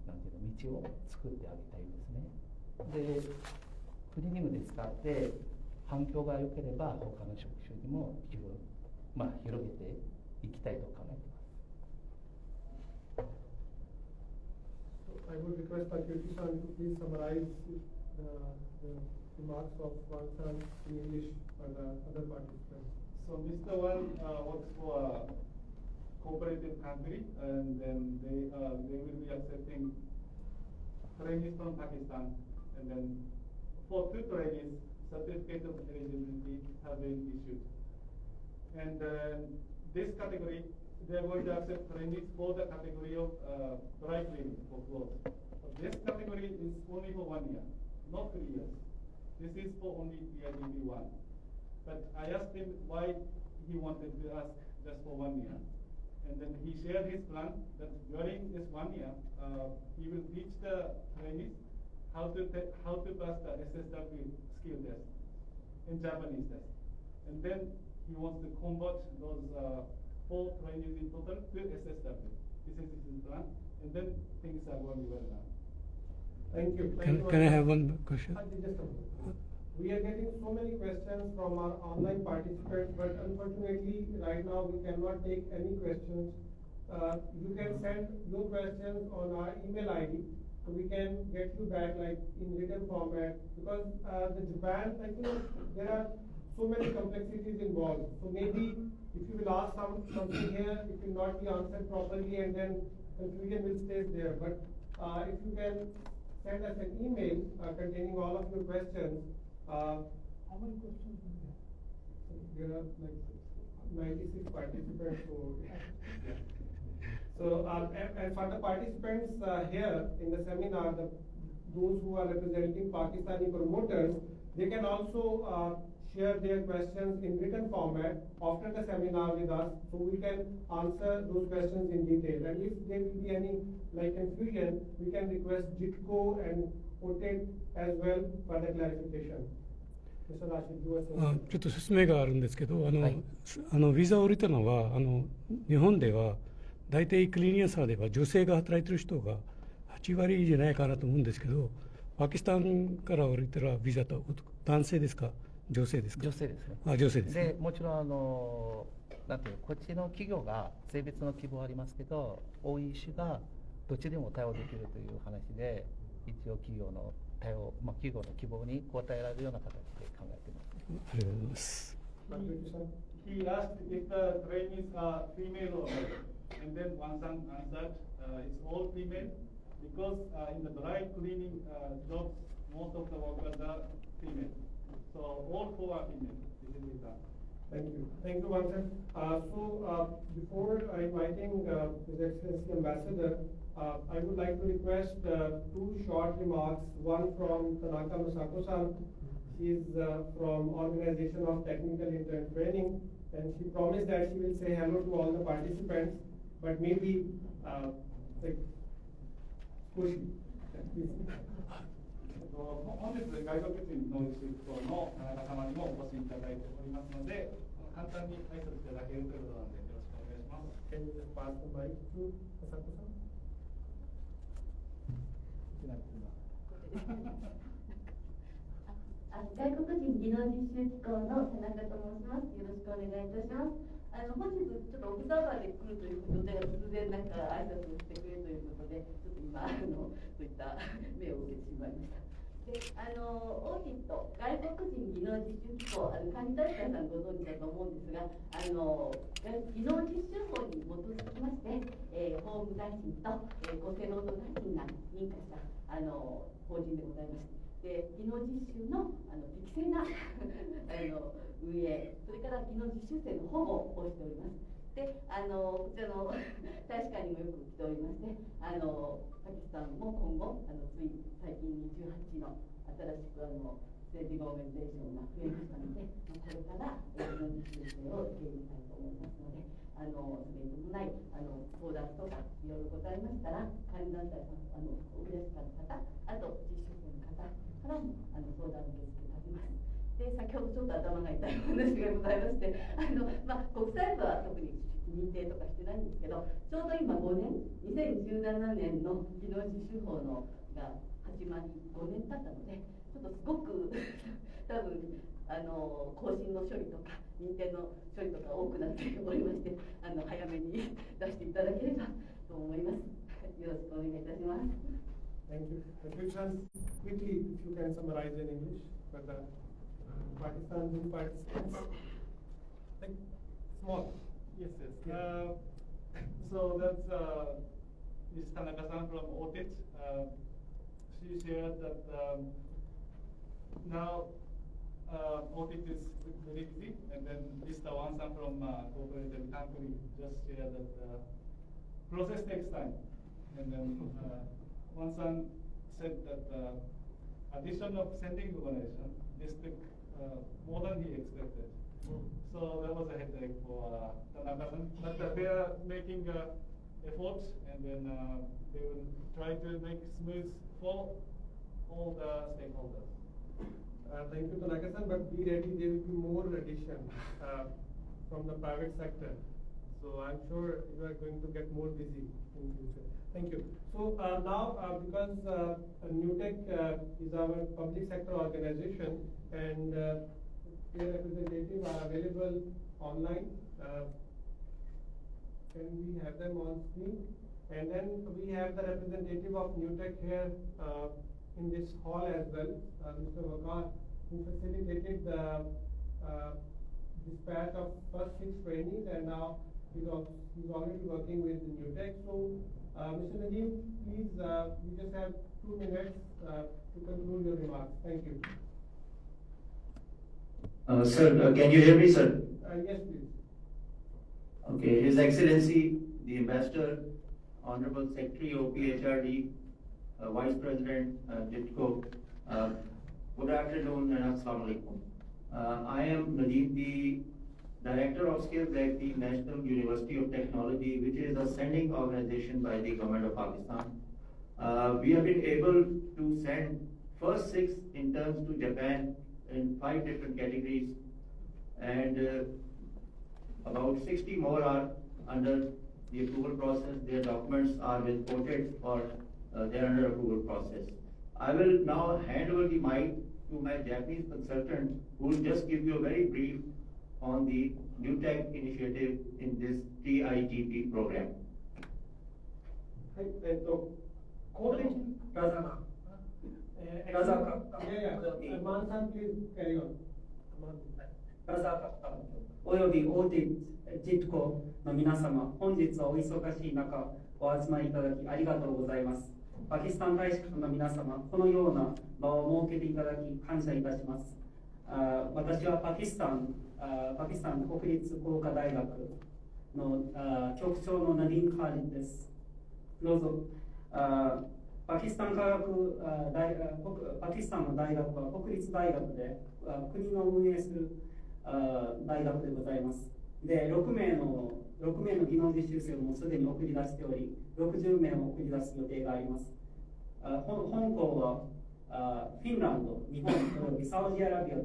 [SPEAKER 11] なんていうの、道を作ってあげたいですね。で、クリーニングで使って反響が良ければ、他の職種にも広げていきたいと考えています。
[SPEAKER 1] I would request Pakyuti-san to please summarize the remarks of Wang-san in English for the other participants.
[SPEAKER 2] So Mr. Wan works for a cooperative country, and then they will be accepting trainees from Pakistan, and then for 2 trainees, certificate of eligibility have been issued. And this category, they are going to accept trainees for the category of dry cleaning for clothes. But this category is only for 1 year, not 3 years. This is for only EIDB 1. But I asked him why he wanted to ask just for 1 year. And then he shared his plan that during this 1 year, he will teach the trainees how to pass the SSW skill test in Japanese test. And then he wants to convert those 4 trainees in total to SSW. This is his plan. And then things are going well now.
[SPEAKER 1] Thank you.
[SPEAKER 12] Can I have one question?
[SPEAKER 1] Just a moment. We are getting so many questions from our online participants, but unfortunately, right now we cannot take any questions. You can send your questions on our email ID, so we can get you back like in written format. Because the Japan, there are so many complexities involved. So maybe if you will ask something here, it will not be answered properly, and then confusion will stay there. But if you can send us an email containing all of your questions. How many questions are there? There are like 96 participants. So, and for the participants here in the seminar, those who are representing Pakistani promoters, they can also share their questions in written format after the seminar with us, so we can answer those questions in detail. And if there will be any confusion, we can request JITCO and OTED as well for the clarification.
[SPEAKER 12] ちょっと説明があるんですけど、ビザを降りたのは日本では大体クリーニングサーでは女性が働いてる人が8割じゃないかなと思うんですけど、パキスタンから降りたらビザと男性ですか女性ですか？
[SPEAKER 11] 女性ですね。
[SPEAKER 12] 女性です、ね。
[SPEAKER 11] でもちろんなんていうこっちの企業が性別の希望ありますけど、OEC がどっちでも対応できるという話で、一応企業の対応、企業の希望に応えられるような形で考えています。
[SPEAKER 12] ありがとうございます。
[SPEAKER 2] He asked if the trainees are female or male, and then Wang-san answered it's all female because in the dry cleaning jobs, most of the workers are female. So all 4 are female. This is it.
[SPEAKER 1] Thank you. Thank you, Wang-san. So before inviting His Excellency Ambassador, I would like to request 2 short remarks. One from Tanaka Masako-san. She is from Organization of Technical Intern Training, and she promised that she will say hello to all the participants, but maybe push.
[SPEAKER 2] 本日外国人のシフトの田中様にもお越しいただいておりますので、簡単に挨拶いただけるということなのでよろしくお願いします。
[SPEAKER 1] Can you just pass the mic to Masako-san?
[SPEAKER 13] 外国人技能実習機構の田中と申します。よろしくお願いいたします。本日ちょっとオブザーバーで来るということで、突然なんか挨拶をしてくれということで、ちょっと今そういった目を受けてしまいました。で、OHIT、外国人技能実習機構、管理大会さんご存知だと思うんですが、技能実習法に基づきまして、法務大臣と、厚生労働大臣が認可した法人でございます。で、技能実習の適正な運営、それから技能実習生の保護をしております。で、こちらの大使館にもよく来ておりまして、パキスタンも今後つい最近28の新しく政治オーガニゼーションが増えましたので、これから技能実習生を受け入れたいと思いますので、それに伴い相談とかいろいろございましたら、関連団体さん、送り出し家の方、あと実習生の方からも相談受け付けております。で、先ほどちょっと頭が痛いお話がございまして、国際部は特に認定とかしてないんですけど、ちょうど今5年、2017年の技能実習法のが始まり5年経ったので、ちょっとすごく多分更新の処理とか認定の処理とか多くなっておりまして、早めに出していただければと思います。よろしくお願いいたします。
[SPEAKER 1] Thank you. Questions quickly, if you can summarize in English for the Pakistan group participants. Like small.
[SPEAKER 2] Yes. So that's Ms. Tanaka-san from OTIT. She shared that now OTIT is very busy, and then Mr. Wan-san from Cooperative Company just shared that process takes time. And then Wan-san said that addition of sending organization, this took more than he expected. So that was a headache for Tanaka-san. But they are making efforts, and then they will try to make smooth for all the stakeholders.
[SPEAKER 1] Thank you, Tanaka-san, but be ready, there will be more addition from the private sector. So I'm sure you are going to get more busy in future. Thank you. So now, because NUTEC is our public sector organization, and their representatives are available online. Can we have them on screen? And then we have the representative of NUTEC here in this hall as well, Mr. Wakar, who facilitated the dispatch of first 6 trainees, and now he's already working with NUTEC. So, Mr. Nadeem, please, we just have 2 minutes to conclude your remarks. Thank you.
[SPEAKER 14] Sir, can you hear me, sir?
[SPEAKER 1] Yes, please.
[SPEAKER 14] Okay, His Excellency, the Ambassador, Honorable Secretary, OPHRD, Vice President, JITCO, good afternoon and Assalamu alaikum. I am Nadeem, the Director of Skills at the National University of Technology, which is a sending organization by the Government of Pakistan. We have been able to send first 6 interns to Japan in 5 different categories, and about 60 more are under the approval process. Their documents are with OTIT or they're under approval process. I will now hand over the mic to my Japanese consultant, who will just give you a very brief on the NUTEC initiative in this TIGP program.
[SPEAKER 1] Aman-san, please carry on.
[SPEAKER 15] および大手JITCOの皆様、本日はお忙しい中お集まりいただきありがとうございます。パキスタン大使館の皆様、このような場を設けていただき感謝いたします。私はパキスタン国立工科大学の局長のナディン・カーリンです。どうぞ。パキスタンの大学は国立大学で国の運営する大学でございます。で、6名の技能実習生をもうすでに送り出しており、60名を送り出す予定があります。本校はフィンランド、日本およびサウジアラビア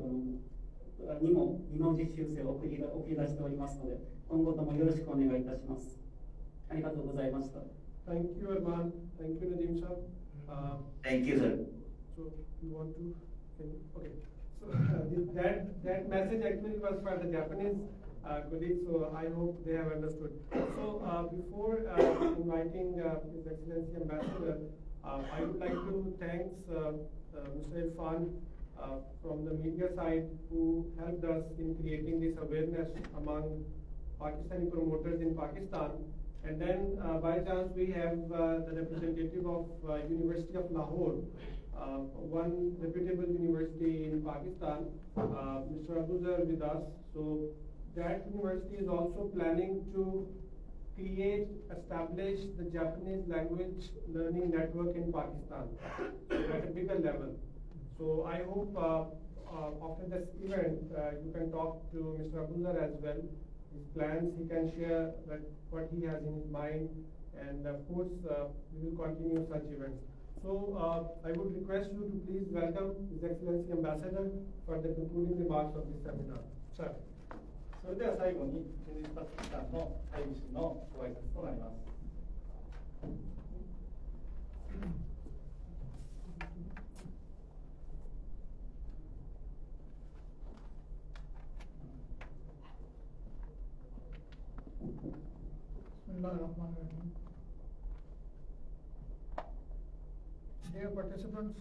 [SPEAKER 15] にも技能実習生を送り出しておりますので、今後ともよろしくお願いいたします。ありがとうございました。
[SPEAKER 1] Thank you, Arman. Thank you, Nadeem sir.
[SPEAKER 14] Thank you, sir.
[SPEAKER 1] So, you want to? Okay. So that message actually was for the Japanese colleagues. So I hope they have understood. So before inviting His Excellency Ambassador, I would like to thank Mr. Irfan from the media side, who helped us in creating this awareness among Pakistani promoters in Pakistan. And then by chance we have the representative of University of Lahore, one reputable university in Pakistan, Mr. Abuzar with us. So that university is also planning to establish the Japanese language learning network in Pakistan at a bigger level. So I hope after this event you can talk to Mr. Abuzar as well, his plans. He can share that what he has in his mind, and of course we will continue such events. So I would request you to please welcome His Excellency Ambassador for the concluding remarks of this seminar. Sir.
[SPEAKER 2] それでは最後に中日パキスタンの大使のご挨拶となります。
[SPEAKER 16] Bismillahirrahmanirrahim. Dear participants,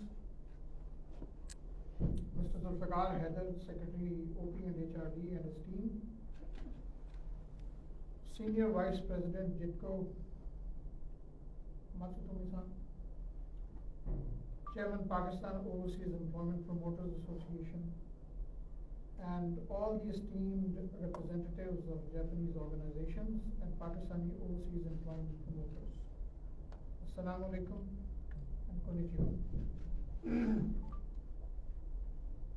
[SPEAKER 16] Mr. Zulfikar Haider, Secretary OP and HRD and his team, Senior Vice President JITCO, Matsutomi-san, Chairman Pakistan Overseas Employment Promoters Association, and all the esteemed representatives of Japanese organizations and Pakistani overseas employment promoters. Assalamu alaikum and konnichiwa.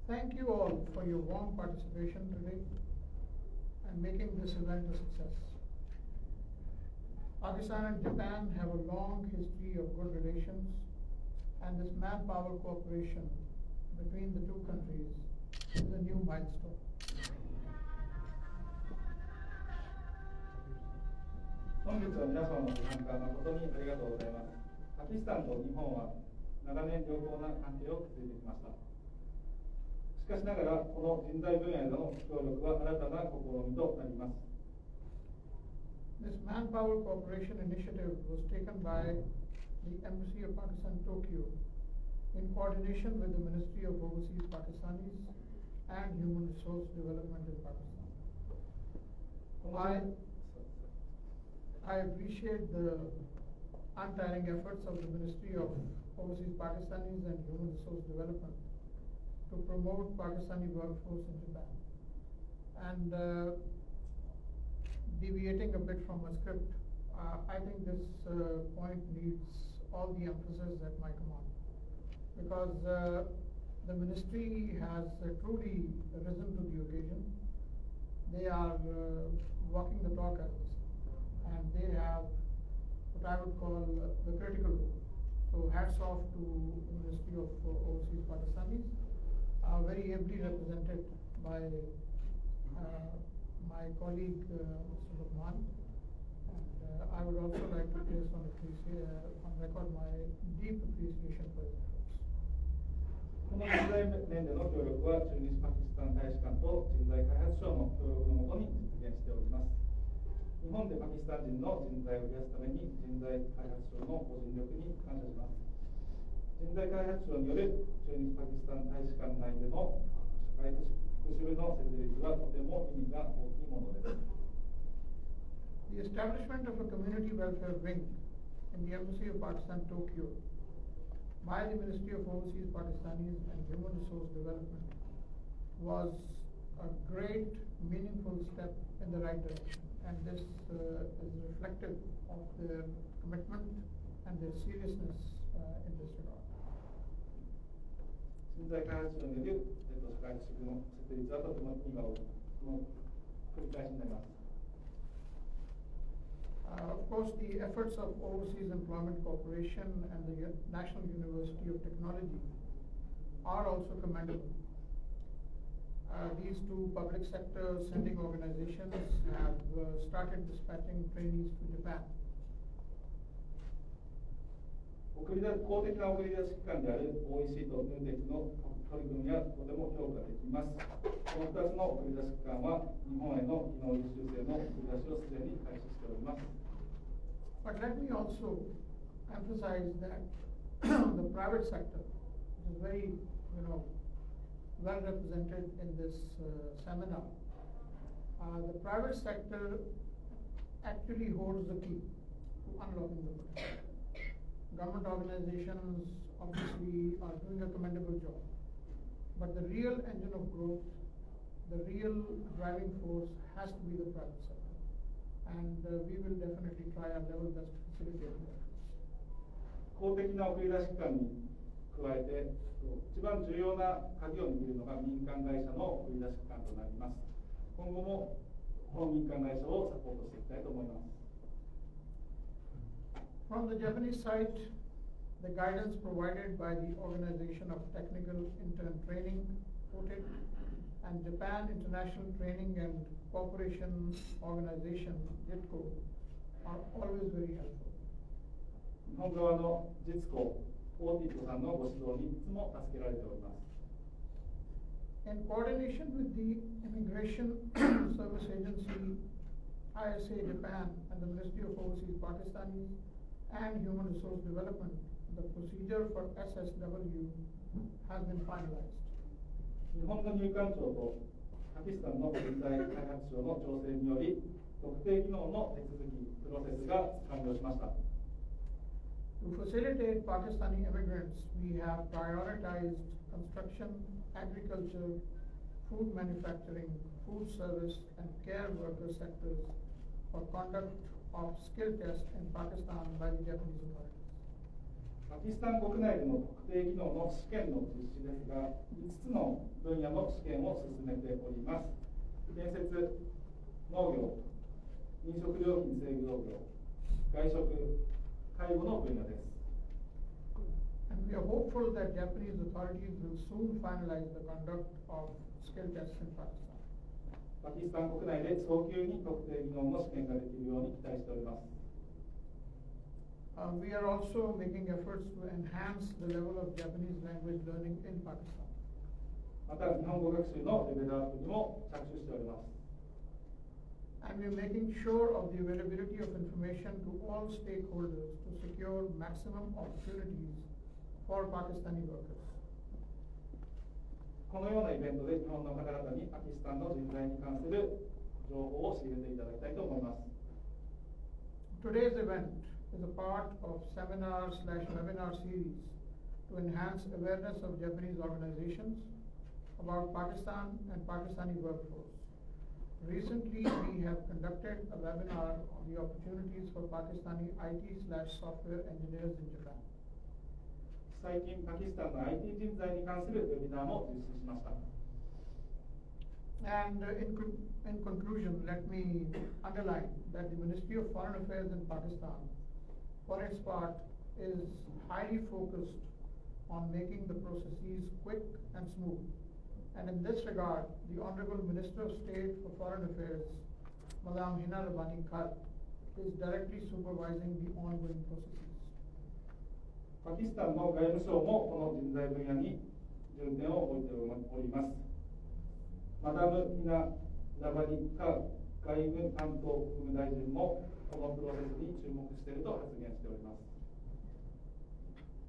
[SPEAKER 16] Thank you all for your warm participation today and making this event a success. Pakistan and Japan have a long history of good relations, and this manpower cooperation between the two countries is a new milestone.
[SPEAKER 2] 本日は皆様のご参加誠にありがとうございます。パキスタンと日本は長年良好な関係を築いてきました。しかしながら、この人材分野での協力は新たな試みとなります。
[SPEAKER 16] This manpower cooperation initiative was taken by the Embassy of Pakistan, Tokyo, in coordination with the Ministry of Overseas Pakistanis and Human Resource Development in Pakistan. I appreciate the untiring efforts of the Ministry of Overseas Pakistanis and Human Resource Development to promote Pakistani workforce in Japan. And deviating a bit from a script, I think this point needs all the emphasis at my command, because the ministry has truly risen to the occasion. They are walking the talk, as they say, and they have what I would call the critical role. So hats off to the Ministry of Overseas Pakistanis, very ably represented by my colleague Mr. Luqman. And I would also like to place on record my deep appreciation for his efforts.
[SPEAKER 2] この人材面での協力は駐日パキスタン大使館と人材開発省の協力のもとに実現しております。日本でパキスタン人の人材を増やすために人材開発省のご尽力に感謝します。人材開発省による駐日パキスタン大使館内での社会福祉部の設立はとても意味が大きいものです。
[SPEAKER 16] The establishment of a community welfare wing in the Embassy of Pakistan, Tokyo, by the Ministry of Overseas Pakistanis and Human Resource Development was a great, meaningful step in the right direction, and this is reflective of their commitment and their seriousness in this regard.
[SPEAKER 2] 人材開発省による社会福祉部の設立はとても意味が大きい繰り返しになります。
[SPEAKER 16] Of course, the efforts of Overseas Employment Corporation and the National University of Technology are also commendable. These two public sector sending organizations have started dispatching trainees to Japan.
[SPEAKER 2] 公的な送り出し機関である OEC と NUTEC の取り組みはとても評価できます。この2つの送り出し機関は日本への技能実習生の送り出しをすでに開始しております。
[SPEAKER 16] But let me also emphasize that the private sector, which is very, well represented in this seminar, the private sector actually holds the key to unlocking the potential. Government organizations obviously are doing a commendable job, but the real engine of growth, the real driving force has to be the private sector, and we will definitely try our level best to facilitate that.
[SPEAKER 2] 公的な送り出し機関に加えて、一番重要な鍵を握るのが民間会社の送り出し機関となります。今後もこの民間会社をサポートしていきたいと思います。
[SPEAKER 16] From the Japanese side, the guidance provided by the Organization of Technical Intern Training, OTIT, and Japan International Training and Cooperation Organization, JITCO, are always very helpful.
[SPEAKER 2] 日本側のJITCO、OTIT さんのご指導にいつも助けられております。
[SPEAKER 16] In coordination with the Immigration Service Agency, ISA Japan, and the Ministry of Overseas Pakistani and Human Resource Development, the procedure for SSW has been finalized.
[SPEAKER 2] 日本の入管庁とパキスタンの人材開発庁の調整により、特定技能の手続き、プロセスが完了しました。
[SPEAKER 16] To facilitate Pakistani immigrants, we have prioritized construction, agriculture, food manufacturing, food service, and care worker sectors for conduct of skill tests in Pakistan by the Japanese authorities.
[SPEAKER 2] パキスタン国内での特定技能の試験の実施ですが、5つの分野の試験を進めております。建設、農業、飲食料品制御業、外食、介護の分野です。
[SPEAKER 16] And we are hopeful that Japanese authorities will soon finalize the conduct of skill tests in Pakistan.
[SPEAKER 2] パキスタン国内で早急に特定技能の試験ができるように期待しております。
[SPEAKER 16] We are also making efforts to enhance the level of Japanese language learning in Pakistan.
[SPEAKER 2] また、日本語学習のレベルアップにも着手しております。
[SPEAKER 16] And we are making sure of the availability of information to all stakeholders to secure maximum opportunities for Pakistani workers.
[SPEAKER 2] このようなイベントで日本の方々にパキスタンの人材に関する情報を仕入れていただきたいと思います。
[SPEAKER 16] Today's event is a part of seminar/webinar series to enhance awareness of Japanese organizations about Pakistan and Pakistani workforce. Recently, we have conducted a webinar on the opportunities for Pakistani IT/software engineers in Japan.
[SPEAKER 2] 最近、パキスタンの IT 人材に関するウェビナーも実施しました。
[SPEAKER 16] And in conclusion, let me underline that the Ministry of Foreign Affairs in Pakistan, for its part, is highly focused on making the processes quick and smooth. And in this regard, the Honorable Minister of State for Foreign Affairs, Madam Hina Rabani Khat, is directly supervising the ongoing processes.
[SPEAKER 2] パキスタンの外務省もこの人材分野に重点を置いております。マダム・ヒナ・ラバニカ外務担当副務大臣もこのプロセスに注目していると発言しております。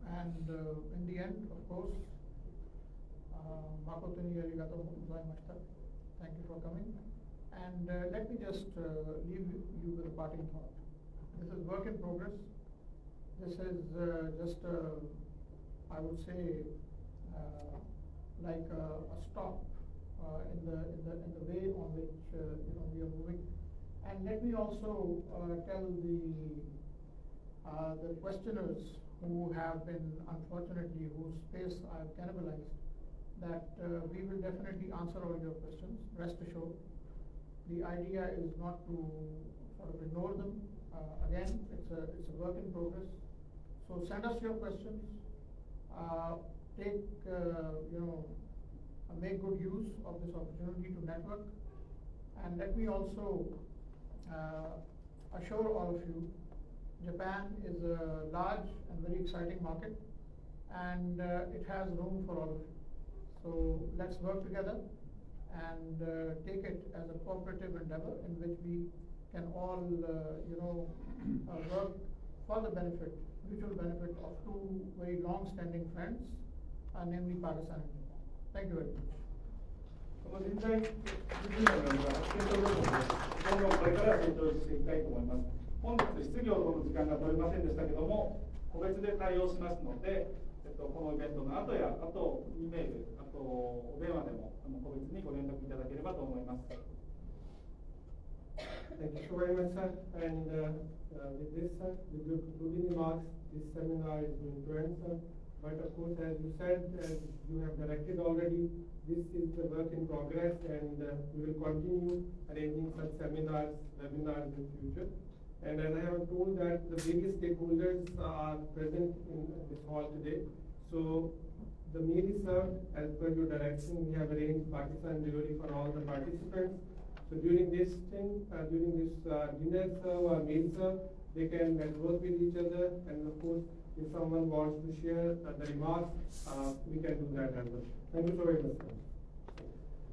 [SPEAKER 16] And in the end, of course, Makoto ni arigatou gozaimashita. Thank you for coming. And let me just leave you with a parting thought. This is work in progress. This is just, I would say, like a stop in the way on which we are moving. And let me also tell the questioners who have been, unfortunately, whose space I have cannibalized, that we will definitely answer all your questions. Rest assured. The idea is not to sort of ignore them. Again, it's a work in progress. So send us your questions. Make good use of this opportunity to network. And let me also assure all of you, Japan is a large and very exciting market, and it has room for all of you. So let's work together and take it as a cooperative endeavor in which we can all, work for the benefit, mutual benefit of two very long-standing friends, namely Pakistan and Japan. Thank you very much.
[SPEAKER 2] この人材技能の発展とともに今後これから成長していきたいと思います。本日質疑を取る時間が取れませんでしたけども、個別で対応しますので、このイベントの後や、あと E メール、あとお電話でも個別にご連絡いただければと思います。
[SPEAKER 1] Thank you very much, sir. And with this, sir, with your concluding remarks, this seminar is going to end, sir. But of course, as you said, as you have directed already, this is the work in progress, and we will continue arranging such seminars, webinars in future. And as I have told that the various stakeholders are present in this hall today. So the meal is served as per your direction. We have arranged Pakistan delivery for all the participants. So during this dinner serve or meal serve, they can network with each other, and of course, if someone wants to share the remarks, we can do that as well. Thank you so very much.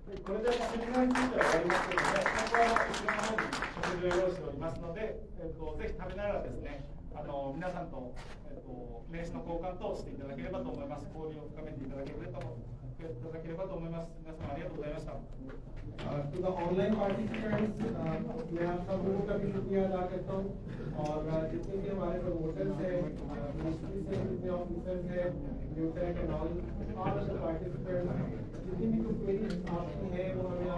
[SPEAKER 2] これでセミナーについては終わりますけどね、今後は後ろの方に食事を用意しておりますので、ぜひ食べながらですね、皆さんと、名刺の交換等をしていただければと思います。交流を深めていただければと思います。皆様ありがとうございました。
[SPEAKER 1] To the online participants, मैं आप सब लोगों का भी शुक्रिया अदा करता हूँ और जितने भी हमारे प्रमोटर्स हैं, मिनिस्ट्री से जितने ऑफिसर्स हैं, Newtech and all of the participants, जितनी भी क्वेरीज आपकी हैं वो हमें